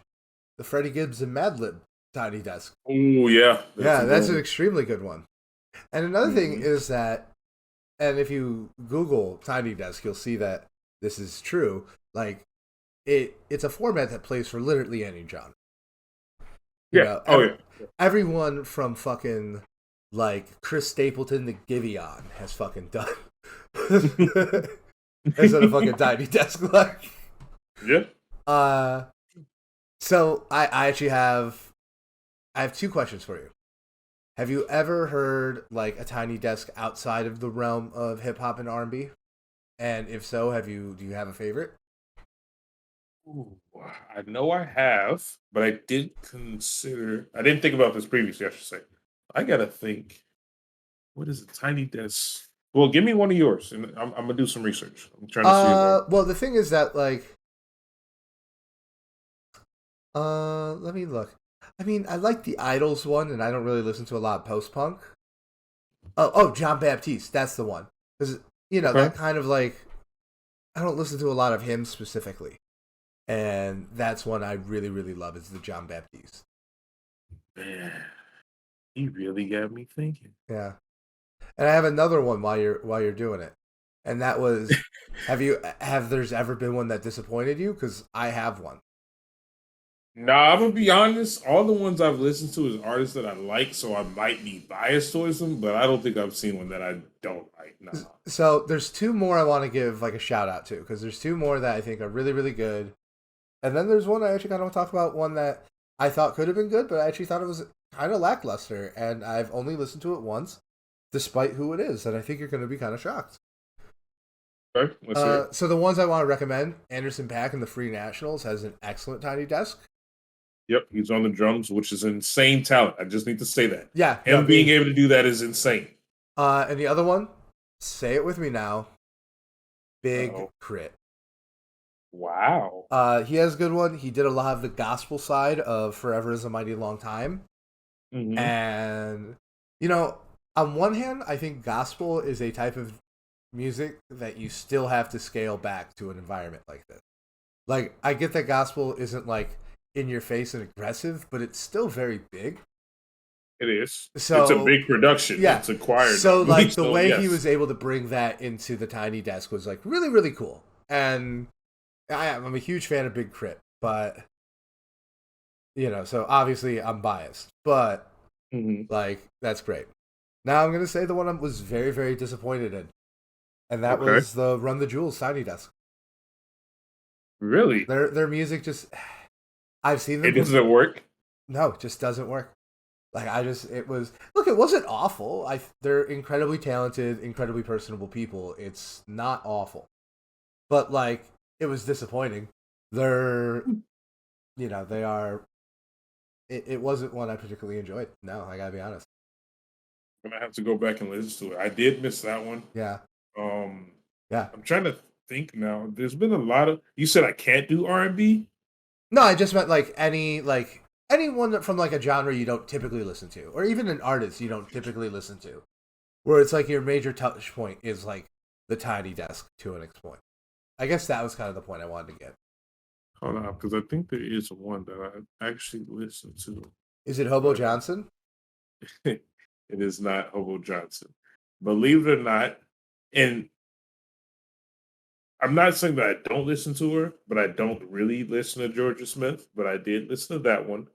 the Freddie Gibbs and Madlib Tiny Desk. Oh yeah, that's Yeah, a that's good an one. extremely good one. And another thing Hmm. is that, and if you Google Tiny Desk, you'll see that this is true. Like it's a format that plays for literally any genre. You Yeah. know, Oh yeah. everyone from fucking like Chris Stapleton to Giveon has fucking done instead of fucking Tiny Desk. Like, Yeah. uh, so I actually I have two questions for you. Have you ever heard like a Tiny Desk outside of the realm of hip hop and R&B? And if so, do you have a favorite? Ooh, I know I have, but I did consider. I didn't think about this previously. I should say. I gotta think. What is a tiny desk? Well, give me one of yours, and I'm gonna do some research. I'm trying to see if I. Well, the thing is that like let me look. I mean, I like the Idols one, and I don't really listen to a lot of post punk. John Baptiste, that's the one. Because you know Okay. that kind of like I don't listen to a lot of him specifically, and that's one I really really love is the John Baptiste. Man, he really got me thinking. Yeah, and I have another one while you're doing it, and that was have there's ever been one that disappointed you? Because I have one. Nah, I'm gonna be honest. All the ones I've listened to is artists that I like, so I might be biased towards them. But I don't think I've seen one that I don't like. Nah. So there's two more I want to give like a shout out to because there's two more that I think are really really good, and then there's one I actually kind of want to talk about one that I thought could have been good, but I actually thought it was kind of lackluster, and I've only listened to it once, despite who it is, and I think you're going to be kind of shocked. Okay, let's hear it. So the ones I want to recommend, Anderson Paak and the Free Nationals has an excellent Tiny Desk. Yep, he's on the drums, which is insane talent. I just need to say that. Yeah, no, Him being able to do that is insane. and the other one, say it with me now, Big Oh, Crit. wow. He has a good one. He did a lot of the gospel side of Forever is a Mighty Long Time. Hmm. And, you know, on one hand, I think gospel is a type of music that you still have to scale back to an environment like this. Like, I get that gospel isn't like in your face and aggressive, but it's still very big. It is. It's a So, big production. yeah. It's a choir So, normally. like, the So way he yes. was able to bring that into the Tiny Desk was like really, really cool. And I'm a huge fan of Big Crit, but, you know, so obviously I'm biased. But Hmm. like, that's great. Now I'm gonna say the one I was very, very disappointed in, and that Okay. was the Run the Jewels Tiny Desk. Really? Their music just, I've seen It them. doesn't work. No, it just doesn't work. Like it was. Look, it wasn't awful. They're incredibly talented, incredibly personable people. It's not awful, but like it was disappointing. They're, you know, they are. It wasn't one I particularly enjoyed. No, I gotta be honest. I'm gonna have to go back and listen to it. I did miss that one. Yeah, Um, yeah. I'm trying to think now. There's been a lot of. You said I can't do R&B. No, I just meant like anyone from like a genre you don't typically listen to, or even an artist you don't typically listen to, where it's like your major touch point is like the Tiny Desk to an extent. I guess that was kind of the point I wanted to get. Hold on, because I think there is one that I actually listened to, Is it Hobo but Johnson? it is not Hobo Johnson. Believe it or not, and I'm not saying that I don't listen to her, but I don't really listen to Georgia Smith. But I did listen to that one,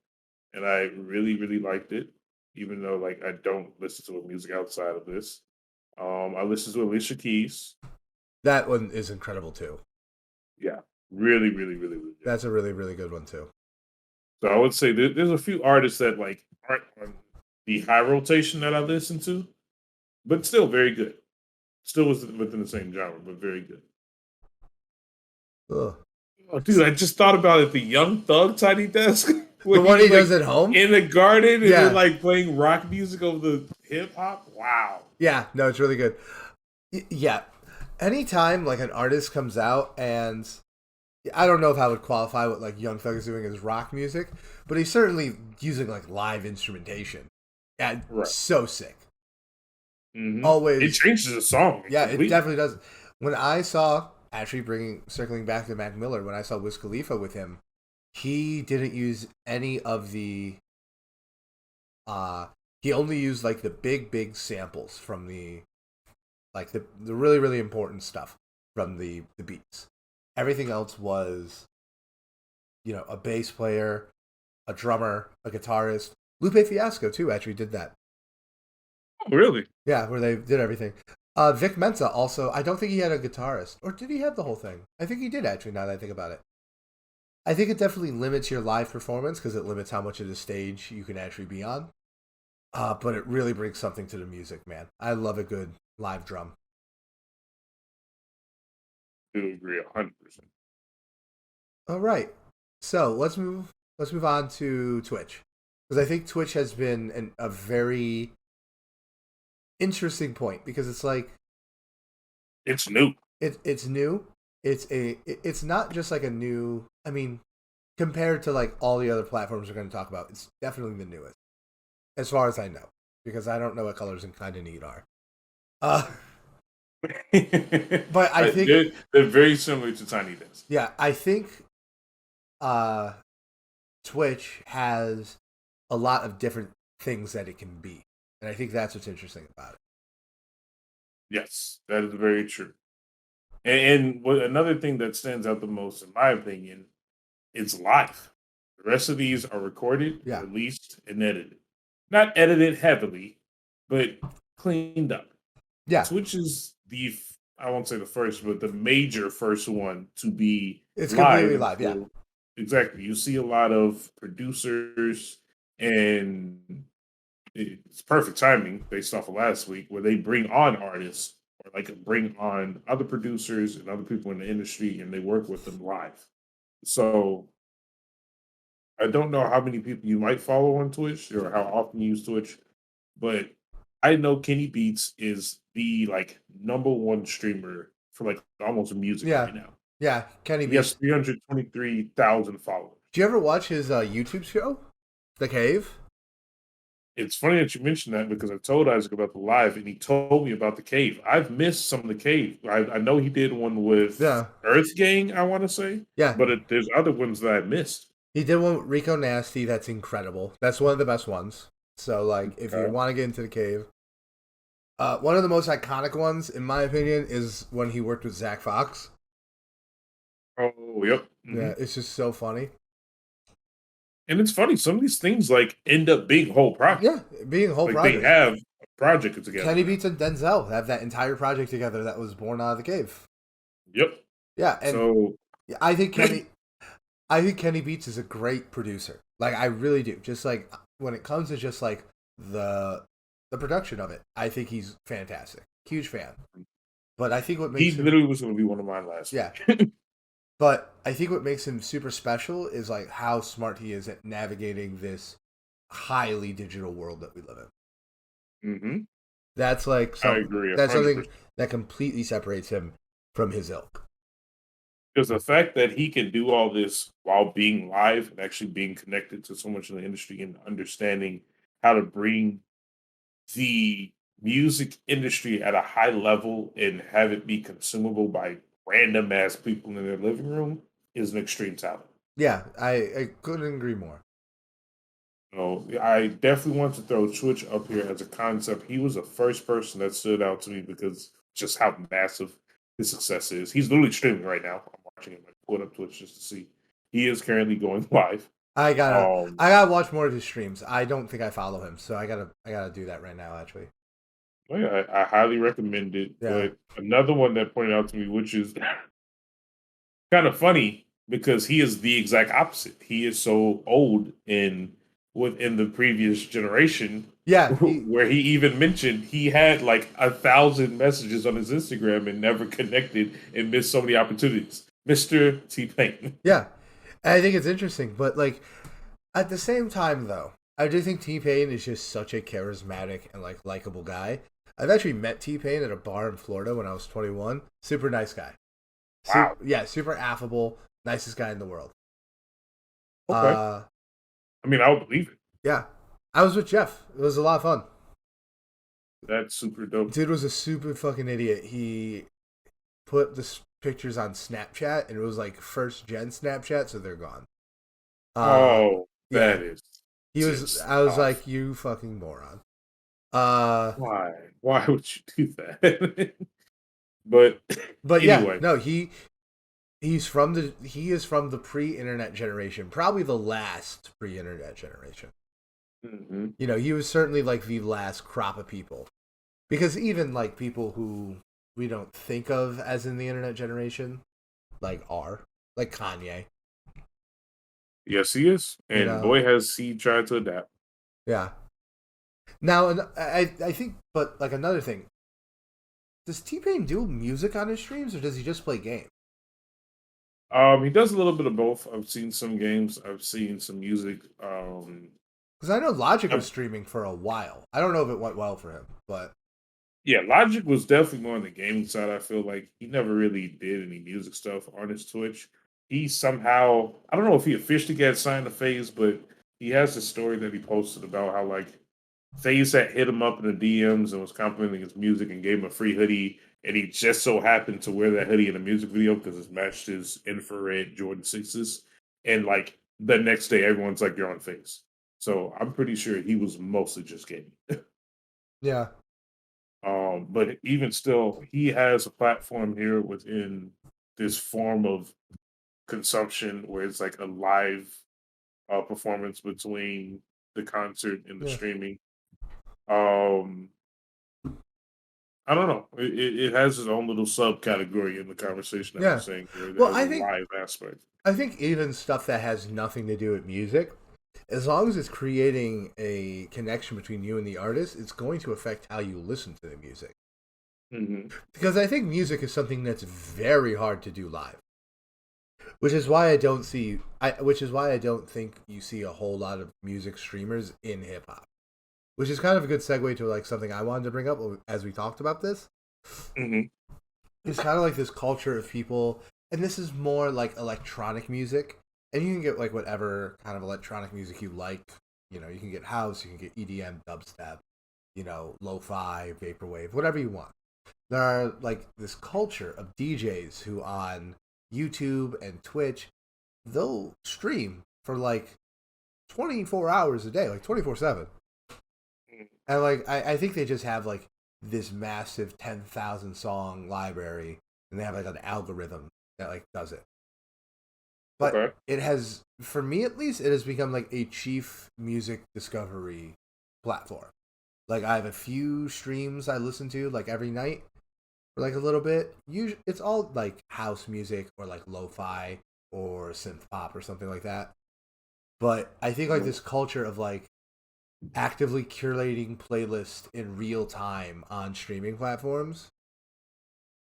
and I really, really liked it. Even though, like, I don't listen to her music outside of this. I listened to Alicia Keys. That one is incredible too. Yeah, really, really, really, really good. That's a really really good one too. So I would say there's a few artists that like aren't on the high rotation that I listen to, but still very good. Still was within the same genre, but very good. Ugh. Oh, dude, I just thought about it. The Young Thug Tiny Desk, The where one he he's does like at home. in the garden and then Yeah, like playing rock music over the hip hop. Wow. yeah. No, it's really good. Yeah. Anytime like an artist comes out and I don't know if I would qualify what like Young Thug is doing as rock music, but he's certainly using like live instrumentation. Yeah, Right. so sick. It always. changes the song Yeah, it completely. definitely does. When I saw, actually circling back to Mac Miller, when I saw Wiz Khalifa with him, he didn't use any of the uh he only used like the big samples from the like the really really important stuff from the beats. Everything else was, a bass player, a drummer, a guitarist. Lupe Fiasco too actually did that. Oh, really? Yeah, where they did everything. Vic Mensa also, I don't think he had a guitarist. Or did he have the whole thing? I think he did actually, now that I think about it. I think it definitely limits your live performance because it limits how much of the stage you can actually be on. But it really brings something to the music, man. I love a good live drum. I do agree 100%. All right. So let's move on to Twitch. Because I think Twitch has been a very interesting point because it's like It's new. it's new. It's not just like a new. I mean, compared to like all the other platforms we're going to talk about, it's definitely the newest, as far as I know, because I don't know what Colors and Kind of Need are. Uh, but I think, they're very similar to Tiny Desk. yeah, I think uh, Twitch has a lot of different things that it can be, and I think that's what's interesting about it. Yes, that is very true. And what another thing that stands out the most, in my opinion, is live. The rest of these are recorded, Yeah, released, and edited. Not edited heavily, but cleaned up. yeah, Twitch is I won't say the first, but the major first one to be it's completely live. live. Yeah, Exactly. You see a lot of producers, and it's perfect timing based off of last week where they bring on artists or like bring on other producers and other people in the industry and they work with them live. So I don't know how many people you might follow on Twitch or how often you use Twitch, but I know Kenny Beats is the like number one streamer for like almost music yeah, right now. yeah. Kenny He has Beats. 323,000 followers. Do you ever watch his YouTube show, The Cave? It's funny that you mentioned that because I told Isaac about the live and he told me about the cave. I've missed some of the cave. I know he did one with Yeah, Earth Gang, I want to say, yeah. but there's other ones that I missed. He did one with Rico Nasty. That's incredible. That's one of the best ones. So, like, if you Okay. want to get into the cave, one of the most iconic ones, in my opinion, is when he worked with Zach Fox. Oh, yep. Yeah, it's just so funny. And it's funny, some of these things like end up being whole Yeah, projects. being a whole Like they project. have a project together Kenny now. Beats and Denzel have that entire project together that was born out of the cave. Yep. Yeah, and So I think Kenny Beats is a great producer. Like I really do. Just like when it comes to just like the the production of it, I think he's fantastic. Huge fan. But I think what he makes him literally was going to be one of mine last yeah. week. But I think what makes him super special is like how smart he is at navigating this highly digital world that we live in. hmm That's like I agree that's something 100%. that completely separates him from his ilk. Because the fact that he can do all this while being live and actually being connected to so much of the industry and understanding how to bring the music industry at a high level and have it be consumable by random ass people in their living room is an extreme talent. Yeah, I couldn't agree more. So I definitely want to throw Twitch up here as a concept. He was the first person that stood out to me because just how massive his success is. He's literally streaming right now. I'm watching him. I pulled up Twitch just to see. He is currently going live. I gotta Um, I gotta watch more of his streams. I don't think I follow him, so I gotta do that right now. Actually, well, yeah, I highly recommend it. yeah, But another one that pointed out to me, which is kind of funny because he is the exact opposite. He is so old within the previous generation, yeah. where he even mentioned he had like 1,000 messages on his Instagram and never connected and missed so many opportunities. Mr. T Pain. Yeah, and I think it's interesting, but like at the same time, though, I do think T Pain is just such a charismatic and like likable guy. I've actually met T Pain at a bar in Florida when I was 21. Super nice guy. Wow. Yeah, super affable, nicest guy in the world. Okay. Uh, I mean, I would believe it. yeah, I was with Jeff. It was a lot of fun. That's super dope. Dude was a super fucking idiot. He put the pictures on Snapchat, and it was like first gen Snapchat, so they're gone. Uh, Oh, yeah, that is he was. just I was tough. like, you fucking moron. Uh, Why? Why would you do that? But but yeah, anyway, no, he is from the pre-internet generation, probably the last pre-internet generation. hmm You know, he was certainly like the last crop of people, because even like people who we don't think of as in the internet generation, like are like Kanye. yes, he is, You and know, boy has he tried to adapt. yeah. Now, I think, but like another thing, does T Pain do music on his streams or does he just play games? He does a little bit of both. I've seen some games. I've seen some music. Because I know Logic was I've, streaming for a while. I don't know if it went well for him, but yeah, Logic was definitely more on the gaming side. I feel like he never really did any music stuff on his Twitch. He somehow, I don't know if he officially got signed to FaZe, but he has this story that he posted about how like FaZe had hit him up in the DMs and was complimenting his music and gave him a free hoodie, and he just so happened to wear that hoodie in a music video because it matched his infrared Jordan 6s. And like the next day, everyone's like, "You're on FaZe." So I'm pretty sure he was mostly just kidding. yeah, But even still, he has a platform here within this form of consumption where it's like a live performance between the concert and the yeah, streaming. Um, I don't know. It has its own little subcategory in the conversation that we're yeah. saying here. Well, There's a live aspect. I think even stuff that has nothing to do with music, as long as it's creating a connection between you and the artist, it's going to affect how you listen to the music. hmm Because I think music is something that's very hard to do live. Which is why which is why I don't think you see a whole lot of music streamers in hip hop. Which is kind of a good segue to like something I wanted to bring up as we talked about this. hmm It's kind of like this culture of people, and this is more like electronic music, and you can get like whatever kind of electronic music you like. You know, you can get house, you can get EDM, dubstep, you know, lo-fi, vaporwave, whatever you want. There are like this culture of DJs who on YouTube and Twitch, they'll stream for like 24 hours a day, like 24/7. And like I think they just have like this massive 10,000 song library, and they have like an algorithm that like does it. But Okay. it has, for me at least, it has become like a chief music discovery platform. Like I have a few streams I listen to like every night for like a little bit. Usually it's all like house music or like lo-fi or synth pop or something like that. But I think like Mhm. this culture of like actively curating playlists in real time on streaming platforms,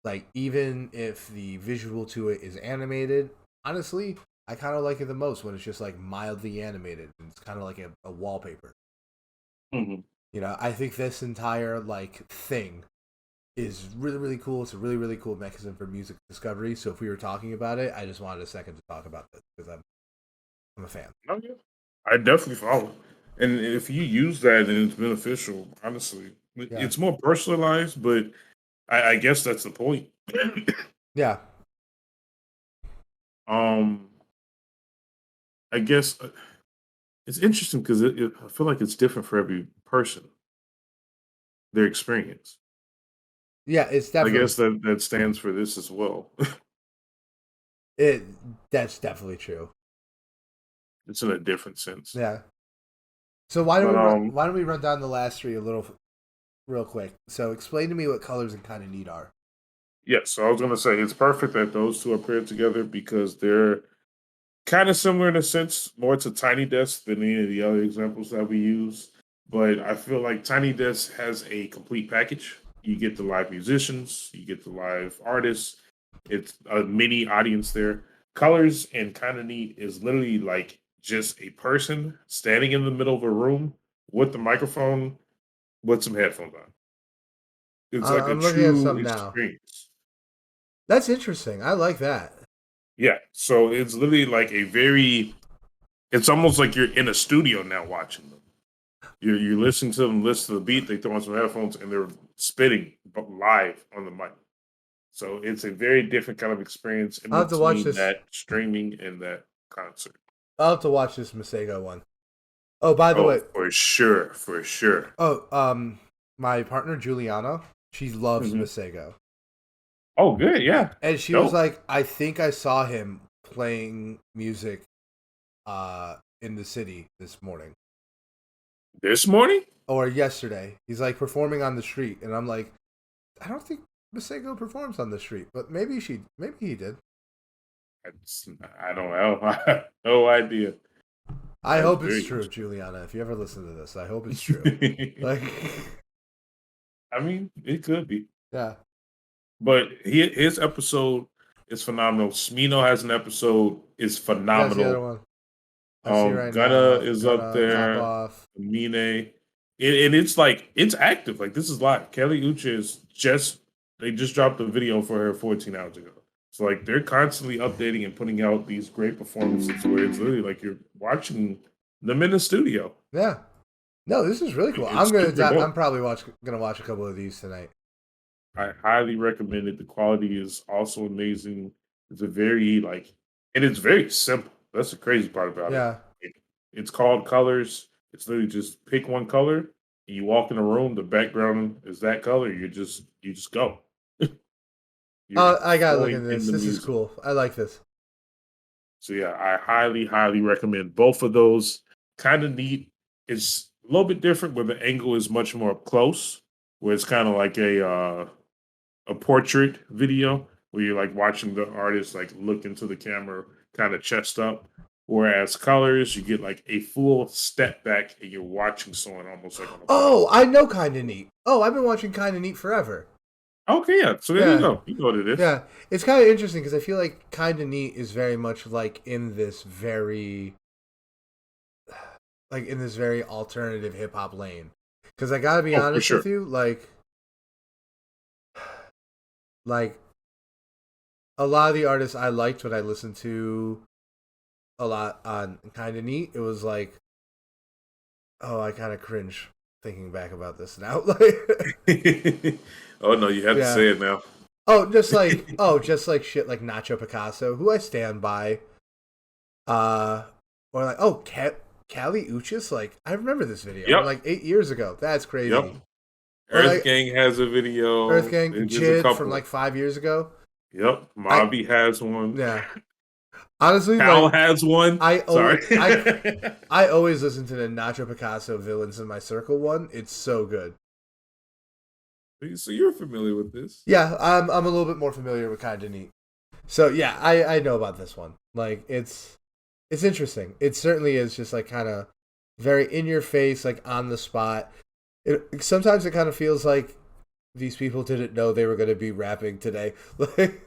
like even if the visual to it is animated, honestly, I kind of like it the most when it's just like mildly animated and it's kind of like a wallpaper. Mhm. You know, I think this entire like thing is really really cool. It's a really really cool mechanism for music discovery. So if we were talking about it, I just wanted a second to talk about this because I'm a fan. Oh, yeah. I definitely follow. And if you use that and it's beneficial, honestly, Yeah, it's more personalized, but I guess that's the point. yeah, um, I guess it's interesting because I feel like it's different for every person, their experience. yeah. It's I definitely guess that stands for this as well. it. That's definitely true. It's in a different sense. Yeah. So But why don't we run down the last three a little real quick? So explain to me what colors and kind of need are. yes, so I was gonna say it's perfect that those two are paired together because they're kind of similar in a sense, more to Tiny Desk than any of the other examples that we use. But I feel like Tiny Desk has a complete package. You get the live musicians, you get the live artists. It's a mini audience there. Colors and kind of neat is literally like just a person standing in the middle of a room with the microphone with some headphones on. It's like a I'm looking at true some now. experience. That's interesting. I like that. Yeah. So it's literally like a very, it's almost like you're in a studio now watching them. You're listening to them, listen to the beat. They throw on some headphones and they're spitting live on the mic. So it's a very different kind of experience in I'll have to watch between this. that streaming and that concert. I'll have to watch this Masego one. Oh, by the Oh, way, for sure, for sure. my partner Juliana, she loves Mhm. Masego, Oh, good, yeah, and she was dope. like, I think I saw him playing music, in the city this morning This morning, or yesterday. He's like performing on the street, and I'm like, I don't think Masego performs on the street, but maybe he did. I don't know. I have no idea. I That's hope it's very true, Juliana. If you ever listen to this, I hope it's true. interesting. Like, I mean, it could be, yeah. but his episode is phenomenal. Smino has an episode is That's the other phenomenal. one. I see right Gunna now. is up Gonna top there. off. Mine, and it's like it's active. Like this is live. Kelly Ucha is just they just dropped a video for her 14 hours ago. So like they're constantly updating and putting out these great performances where it's literally like you're watching them in the studio. Yeah. No, this is really cool. It's super I'm dope. probably gonna watch a couple of these tonight. I highly recommend it. The quality is also amazing. It's a very like, and it's very simple. That's the crazy part about it. Yeah. It's called colors. It's literally just pick one color. And you walk in a room. The background is that color. You just go. You're I gotta look flowing into in this. the This is music. cool. I like this. So yeah, I highly, highly recommend both of those. Kind of neat. It's a little bit different where the angle is much more up close, where it's kind of like a portrait video where you're like watching the artist like look into the camera, kind of chest up. Whereas colors, you get like a full step back and you're watching someone almost like on a plane. Oh, I know Kinda Neat. Oh, I've been watching Kinda Neat forever. Okay, yeah. So there you Yeah. go. You know what it is. Yeah. It's kind of interesting because I feel like Kinda Neat is very much like in this very alternative hip hop lane. Because I gotta be Oh, for honest with sure. you, like a lot of the artists I liked when I listened to a lot on Kinda Neat, it was like, oh, I kind of cringe thinking back about this now. Like, Oh no, you have to yeah. say it now. Just like shit like Nacho Picasso, who I stand by. Or like, Cali Uchis, like I remember this video from Yep. like 8 years ago. That's Yep. crazy. Or Earth like Gang has a Earth video. Gang There's a Jid from couple. like 5 years ago. Yep. I Mobby has one. Yeah. Honestly, Cal like has one. I Sorry. always I always listen to the Nacho Picasso Villains in My Circle one. It's so good. So you're familiar with this? Yeah, I'm a little bit more familiar with Kinda Neat. So yeah, I know about this one. Like it's interesting. It certainly is just like kind of very in your face, like on the spot. Sometimes it kind of feels like these people didn't know they were going to be rapping today. Like,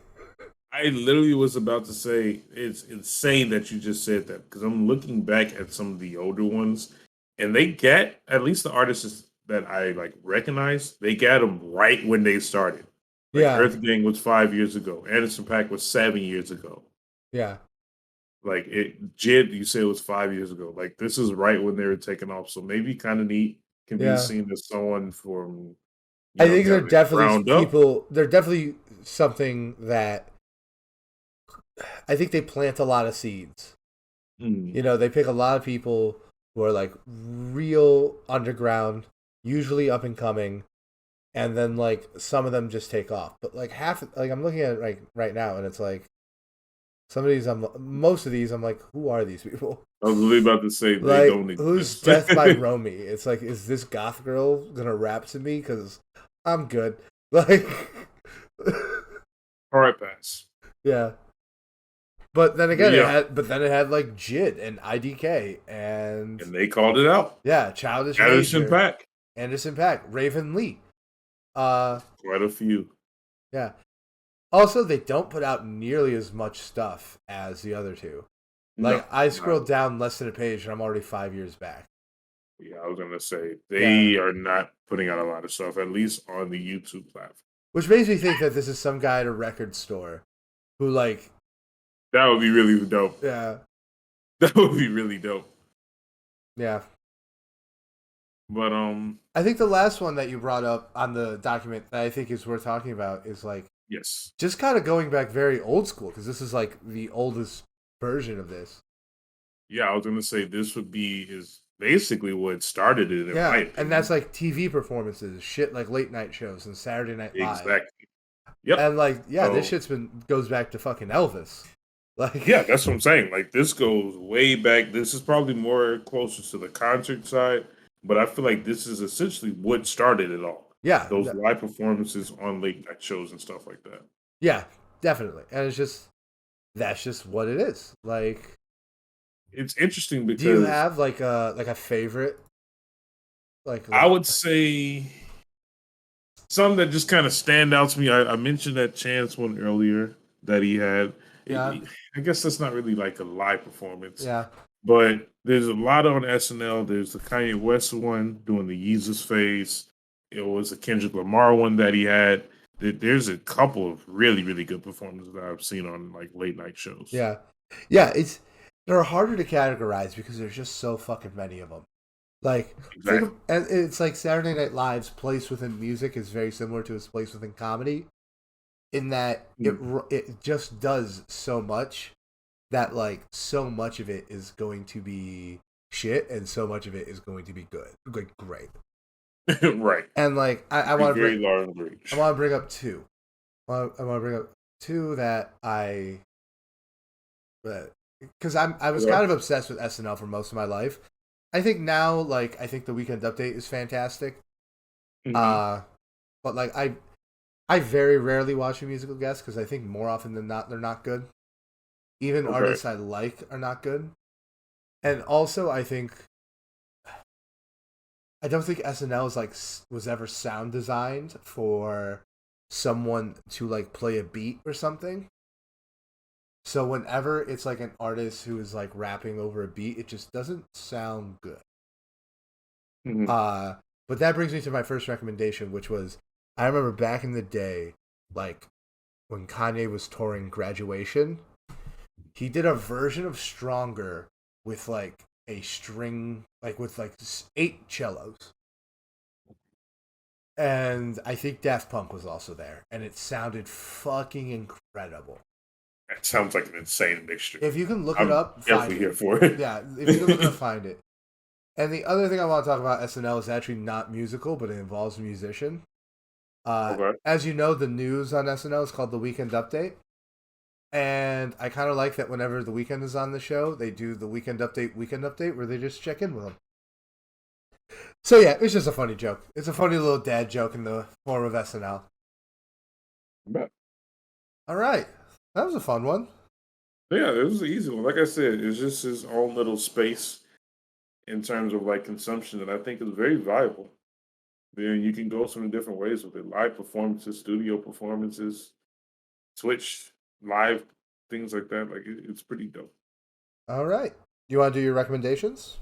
I literally was about to say it's insane that you just said that because I'm looking back at some of the older ones, and they get at least the artists that I like recognize. They got them right when they started. Like yeah, Earth Gang was 5 years ago. Anderson Paak was 7 years ago. yeah, Like it, Jid, you say it was 5 years ago. Like this is right when they were taking off. So maybe kind of neat can be yeah. seen as someone from I think kind they're of definitely ground up. people. They're definitely something that I think they plant a lot of seeds. Mm. They pick a lot of people who are like real underground, usually up and coming, and then like some of them just take off. But like like I'm looking at it right now, and it's like most of these, I'm like, who are these people? I was really about to say they Like, don't who's exist. Death by Romy? It's like, is this goth girl gonna rap to me? Because I'm good. Like, All right, pass. yeah. But then again, Yeah, it had like Jid and IDK and and they called it out. yeah, Childish Anderson Gambler, Pack, Anderson Paak, Raven Lee. Uh, quite a few. yeah. Also, they don't put out nearly as much stuff as the other two. No, Like, I no. scrolled down less than a page, and I'm already 5 years back. Yeah, I was gonna say they are not putting out a lot of stuff, at least on the YouTube platform. Which makes me think that this is some guy at a record store who, like, That would be really dope. yeah, That would be really dope. yeah. But I think the last one that you brought up on the document that I think is worth talking about is like yes. just kind of going back very old school because this is like the oldest version of this. Yeah, I was gonna say this would be is basically what started it in my Yeah, and that's opinion. like TV performances, shit like late night shows and Saturday Night Live. Exactly. Yep. And like, yeah, this So shit's been goes back to fucking Elvis. Like, yeah, that's what I'm saying. Like this goes way back. This is probably more closer to the concert side, but I feel like this is essentially what started it all. yeah, Those live performances on late night shows and stuff like that. yeah, definitely. And it's just that's just what it is. Like, It's interesting do you because have like a favorite? I would say some that just kind of stand out to me. I mentioned that Chance one earlier that he had. yeah, I guess that's not really like a live performance, yeah, but there's a lot on SNL. There's the Kanye West one doing the Yeezus face. It was a Kendrick Lamar one that he had. There's a couple of really, really good performances that I've seen on like late night shows. yeah, yeah. It's they're harder to categorize because there's just so fucking many of them. Like, think of, Exactly. and it's like Saturday Night Live's place within music is very similar to its place within comedy, in that Mhm. it just does so much that like so much of it is going to be shit and so much of it is going to be good, like great. Right. And like I Very, want to bring very large I range. want to bring up two. I want to bring up two that I because I was Okay. kind of obsessed with SNL for most of my life. I think now like I think the Weekend Update is fantastic. Hmm. Uh, but like I very rarely watch a musical guest because I think more often than not they're not good. Even Okay. artists I like are not good. And also I think I don't think SNL is like was ever sound designed for someone to like play a beat or something. So whenever it's like an artist who is like rapping over a beat, it just doesn't sound good. Hmm. Uh but that brings me to my first recommendation, which was I remember back in the day, like when Kanye was touring Graduation, he did a version of Stronger with like a string, like with like eight cellos. And I think Daft Punk was also there, and it sounded fucking incredible. That sounds like an insane mixture. If you can look it I'm up, find definitely it. here for it. Yeah, if you can look it up, find it. And the other thing I want to talk about SNL is actually not musical, but it involves a musician. Okay. As you know, the news on SNL is called the Weekend Update, and I kind of like that whenever the Weekend is on the show, they do the Weekend Update, where they just check in with them. So yeah, it's just a funny joke. It's a funny little dad joke in the form of SNL. But All right, that was a fun one. yeah, it was an easy one. Like I said, it's just his own little space in terms of like consumption that I think is very valuable. Then you can go so many different ways with it. Live performances, studio performances, Twitch, live things like that. Like it's pretty dope. All right, you want to do your recommendations?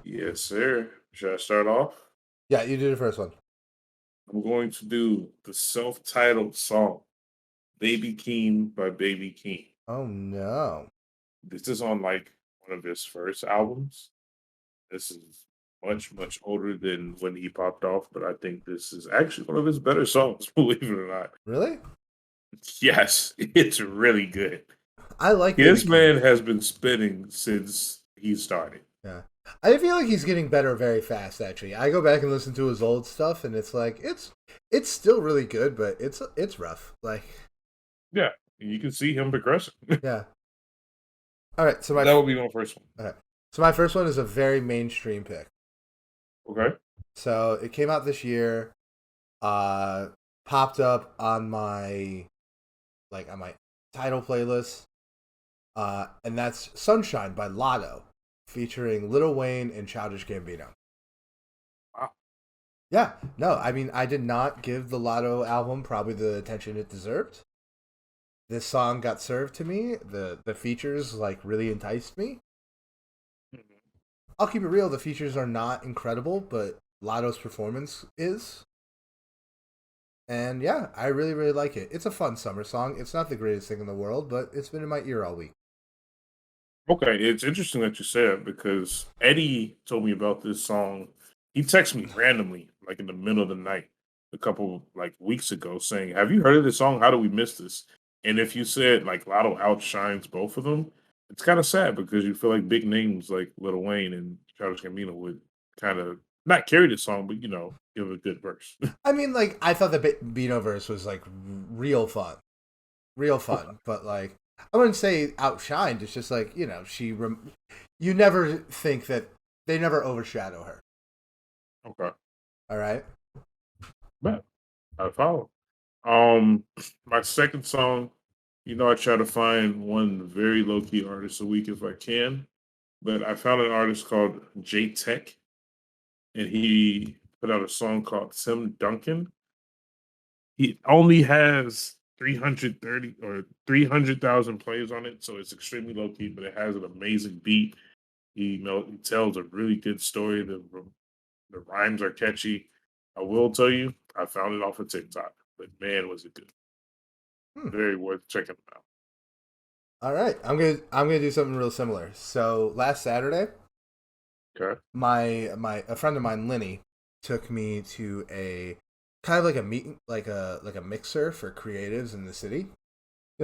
Yes, sir. Should I start off? Yeah, you do the first one. I'm going to do the self-titled song, Baby Keem by Baby Keem. Oh no. This is on like one of his first albums. This is much, much older than when he popped off, but I think this is actually one of his better songs, believe it or not. Really? Yes, it's really good. I like Baby This Keem. man has been spinning since he started. Yeah. I feel like he's getting better very fast actually. I go back and listen to his old stuff and it's like it's still really good, but it's rough. Like Yeah, you can see him progressing. yeah. All right, so That would be my first one. okay. So my first one is a very mainstream pick. Okay. So it came out this year, uh popped up on my on my title playlist. And that's Sunshine by Lotto, featuring Lil Wayne and Childish Gambino. Wow. Yeah, no, I mean, I did not give the Lotto album probably the attention it deserved. This song got served to me. The features like really enticed me. Mhm. I'll keep it real. The features are not incredible, but Lotto's performance is. And yeah, I really really like it. It's a fun summer song. It's not the greatest thing in the world, but it's been in my ear all week. Okay, it's interesting that you said that because Eddie told me about this song He texted me randomly, like in the middle of the night, a couple like weeks ago, saying, "Have you heard of this song? How do we miss this?" And if you said like Lotto outshines both of them, it's kind of sad because you feel like big names like Lil Wayne and Childish Gambino would kind of not carry the song, but give a good verse. I mean, like I thought the Beano verse was like real Okay, fun, but like I wouldn't say outshined. It's just like you never think that they never overshadow her. okay, All right. bet I follow. Um, my second song, I try to find one very low key artist a week if I can, but I found an artist called J Tech, and he put out a song called Tim Duncan. He only has 330 or 300,000 plays on it, so it's extremely low key, but it has an amazing beat. He tells a really good story. The rhymes are catchy. I will tell you, I found it off of TikTok, but man, was it good! Hmm. Very worth checking out. All right. I'm gonna do something real similar. So last Saturday, Okay. my a friend of mine, Lenny, took me to a kind of like a meet like a mixer for creatives in the city.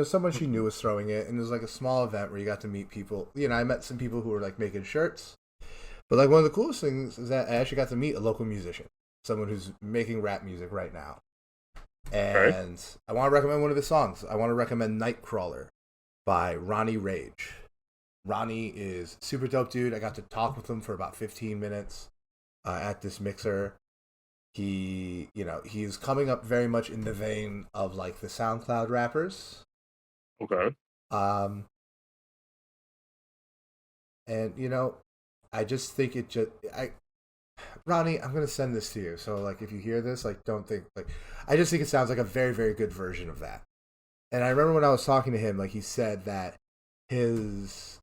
Someone she knew Mhm. was throwing it, and it was like a small event where you got to meet people. I met some people who were like making shirts, but like one of the coolest things is that I actually got to meet a local musician, someone who's making rap music right now. Okay. And I want to recommend one of his songs. I want to recommend Nightcrawler by Ronnie Rage. Ronnie is super dope dude. I got to talk with him for about 15 minutes at this mixer. He's coming up very much in the vein of like the SoundCloud rappers. Okay. Um, and I just think Ronnie, I'm gonna send this to you. So like, if you hear this, like, don't think like, I just think it sounds like a very, very good version of that. And I remember when I was talking to him, like he said that his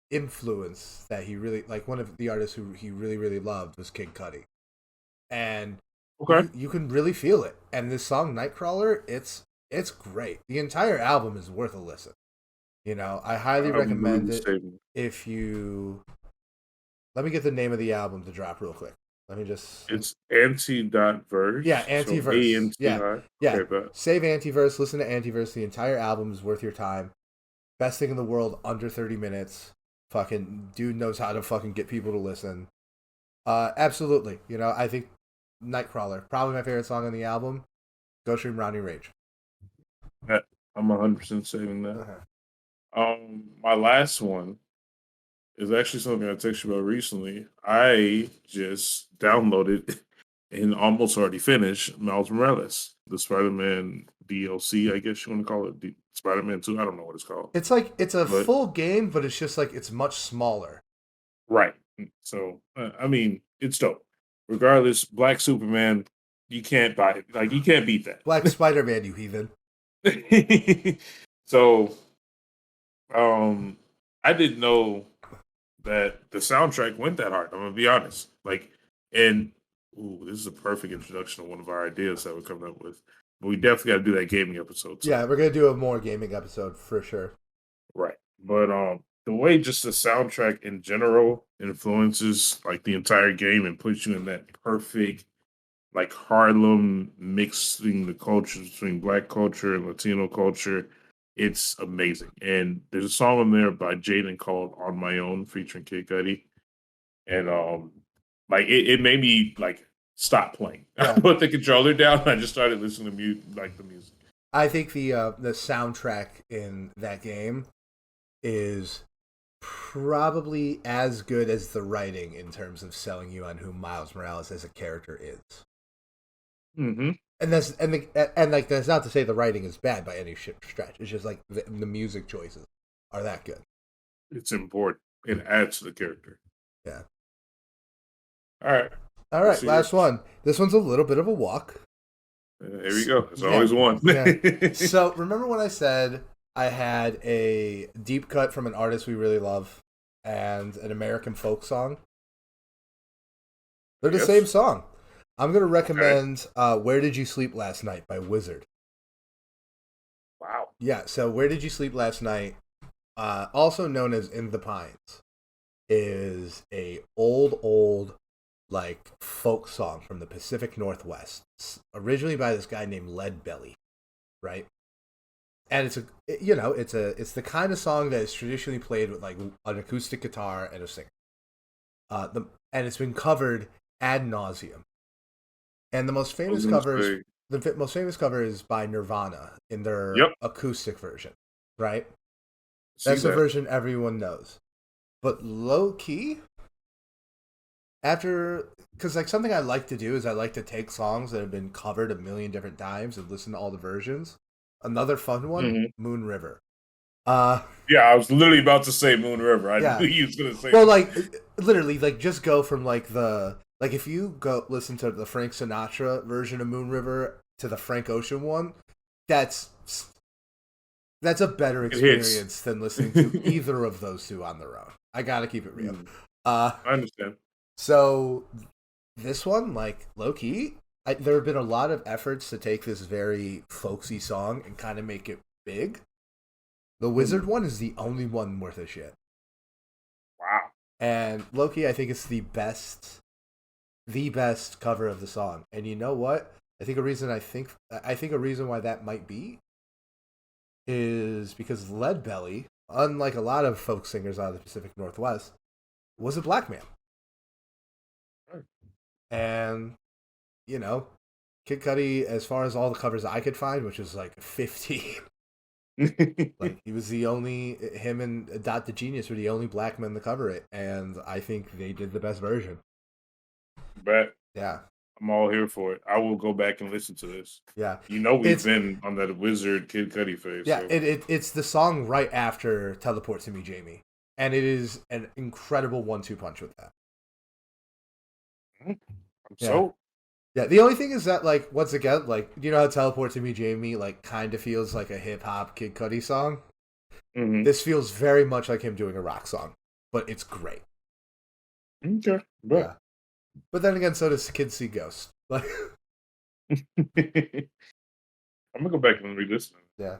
influence that he really like one of the artists who he really, really loved was Kid Cudi, and Okay. you can really feel it. And this song Nightcrawler, it's great. The entire album is worth a listen. I highly I'm recommend literally it. saving. If you Let me get the name of the album to drop real quick. Let me just It's anti dot Yeah, verse. So Antiverse. Yeah. ANTI. Yeah. Okay, but Save Antiverse, listen to Antiverse. The entire album is worth your time. Best thing in the world, under 30 minutes. Fucking dude knows how to fucking get people to listen. Absolutely. I think Nightcrawler, probably my favorite song on the album. Go stream Ronnie Rage. I'm 100% saving that. Uh-huh. My last one is actually something I texted you about recently. I just downloaded and almost already finished Miles Morales, the Spider-Man DLC, I guess you want to call it, the Spider-Man 2. I don't know what it's called, It's like it's a but full game, but it's just like it's much smaller. right. So, I mean, it's dope. Regardless, Black Superman, you can't buy it. Like, you can't beat Black that. Spider Man, you heathen. So, um, I didn't know that the soundtrack went that hard. I'm gonna be honest. Like, and this is a perfect introduction to one of our ideas that we're coming up with. But we definitely got to do that gaming episode Yeah, soon, we're gonna do a more gaming episode for sure. right? But the way just the soundtrack in general influences like the entire game and puts you in that perfect like Harlem mixing the cultures between Black culture and Latino culture. It's amazing. And there's a song on there by Jaden called "On My Own" featuring Kid Cudi, and like it made me like stop playing. I Yeah, put the controller down and I just started listening to the music. I think the soundtrack in that game is probably as good as the writing in terms of selling you on who Miles Morales as a character is. Hmm. And like that's not to say the writing is bad by any stretch. It's just like the music choices are that good. It's important. It adds to the character. Yeah. All right, All let's right, see last yours. one. This one's a little bit of a walk. Here we go. There's Yeah, always one. yeah. So remember when I said I had a deep cut from an artist we really love and an American folk song? They're the same Yes. song. I'm gonna Okay. recommend "Where Did You Sleep Last Night" by Wizard. Wow. Yeah, so "Where Did You Sleep Last Night," also known as "In the Pines," is a old like folk song from the Pacific Northwest, originally by this guy named Leadbelly, right? And it's the kind of song that is traditionally played with like an acoustic guitar and a singer. And it's been covered ad nauseum. And the most famous most famous cover is by Nirvana in their Yep. acoustic version, right? See That's the that. version everyone knows. But low key, because like something I like to do is I like to take songs that have been covered a million different times and listen to all the versions. Another fun one, Moon River. Yeah, I was literally about to say Moon River. I Yeah. knew you was gonna say. Well, like literally, like just go from like if you go listen to the Frank Sinatra version of Moon River to the Frank Ocean one, that's a better experience than listening to either of those two on their own. I gotta keep it real. I understand. So this one, like low key, there have been a lot of efforts to take this very folksy song and kind of make it big. The Wizard one is the only one worth a shit. Wow. And Loki, I think it's the best cover of the song. And you know what? I think a reason why that might be is because Leadbelly, unlike a lot of folk singers out of the Pacific Northwest, was a black man. And Kid Cudi, as far as all the covers I could find, which was like 15. Like he was him and Dot the Genius were the only black men to cover it, and I think they did the best version. Bet. Yeah. I'm all here for it. I will go back and listen to this. Yeah. We've been on that Wizard Kid Cudi phase. Yeah, so. it's the song right after Teleport to Me, Jamie. And it is an incredible 1-2 punch with that. Yeah, the only thing is that, like, once again, like, you know how Teleport to Me, Jamie, like, kind of feels like a hip-hop Kid Cudi song? Mm-hmm. This feels very much like him doing a rock song, but it's great. Okay. Yeah. But then again, so does Kids See Ghost. Like, I'm going to go back and re-listen. Yeah.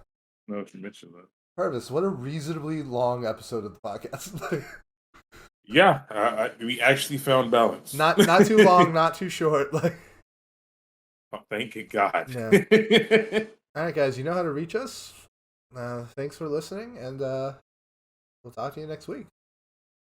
No, if you mentioned that. Purvis, what a reasonably long episode of the podcast. Yeah, we actually found balance. Not too long, not too short. Like, oh, thank God. Yeah. All right, guys, you know how to reach us. Thanks for listening, and we'll talk to you next week.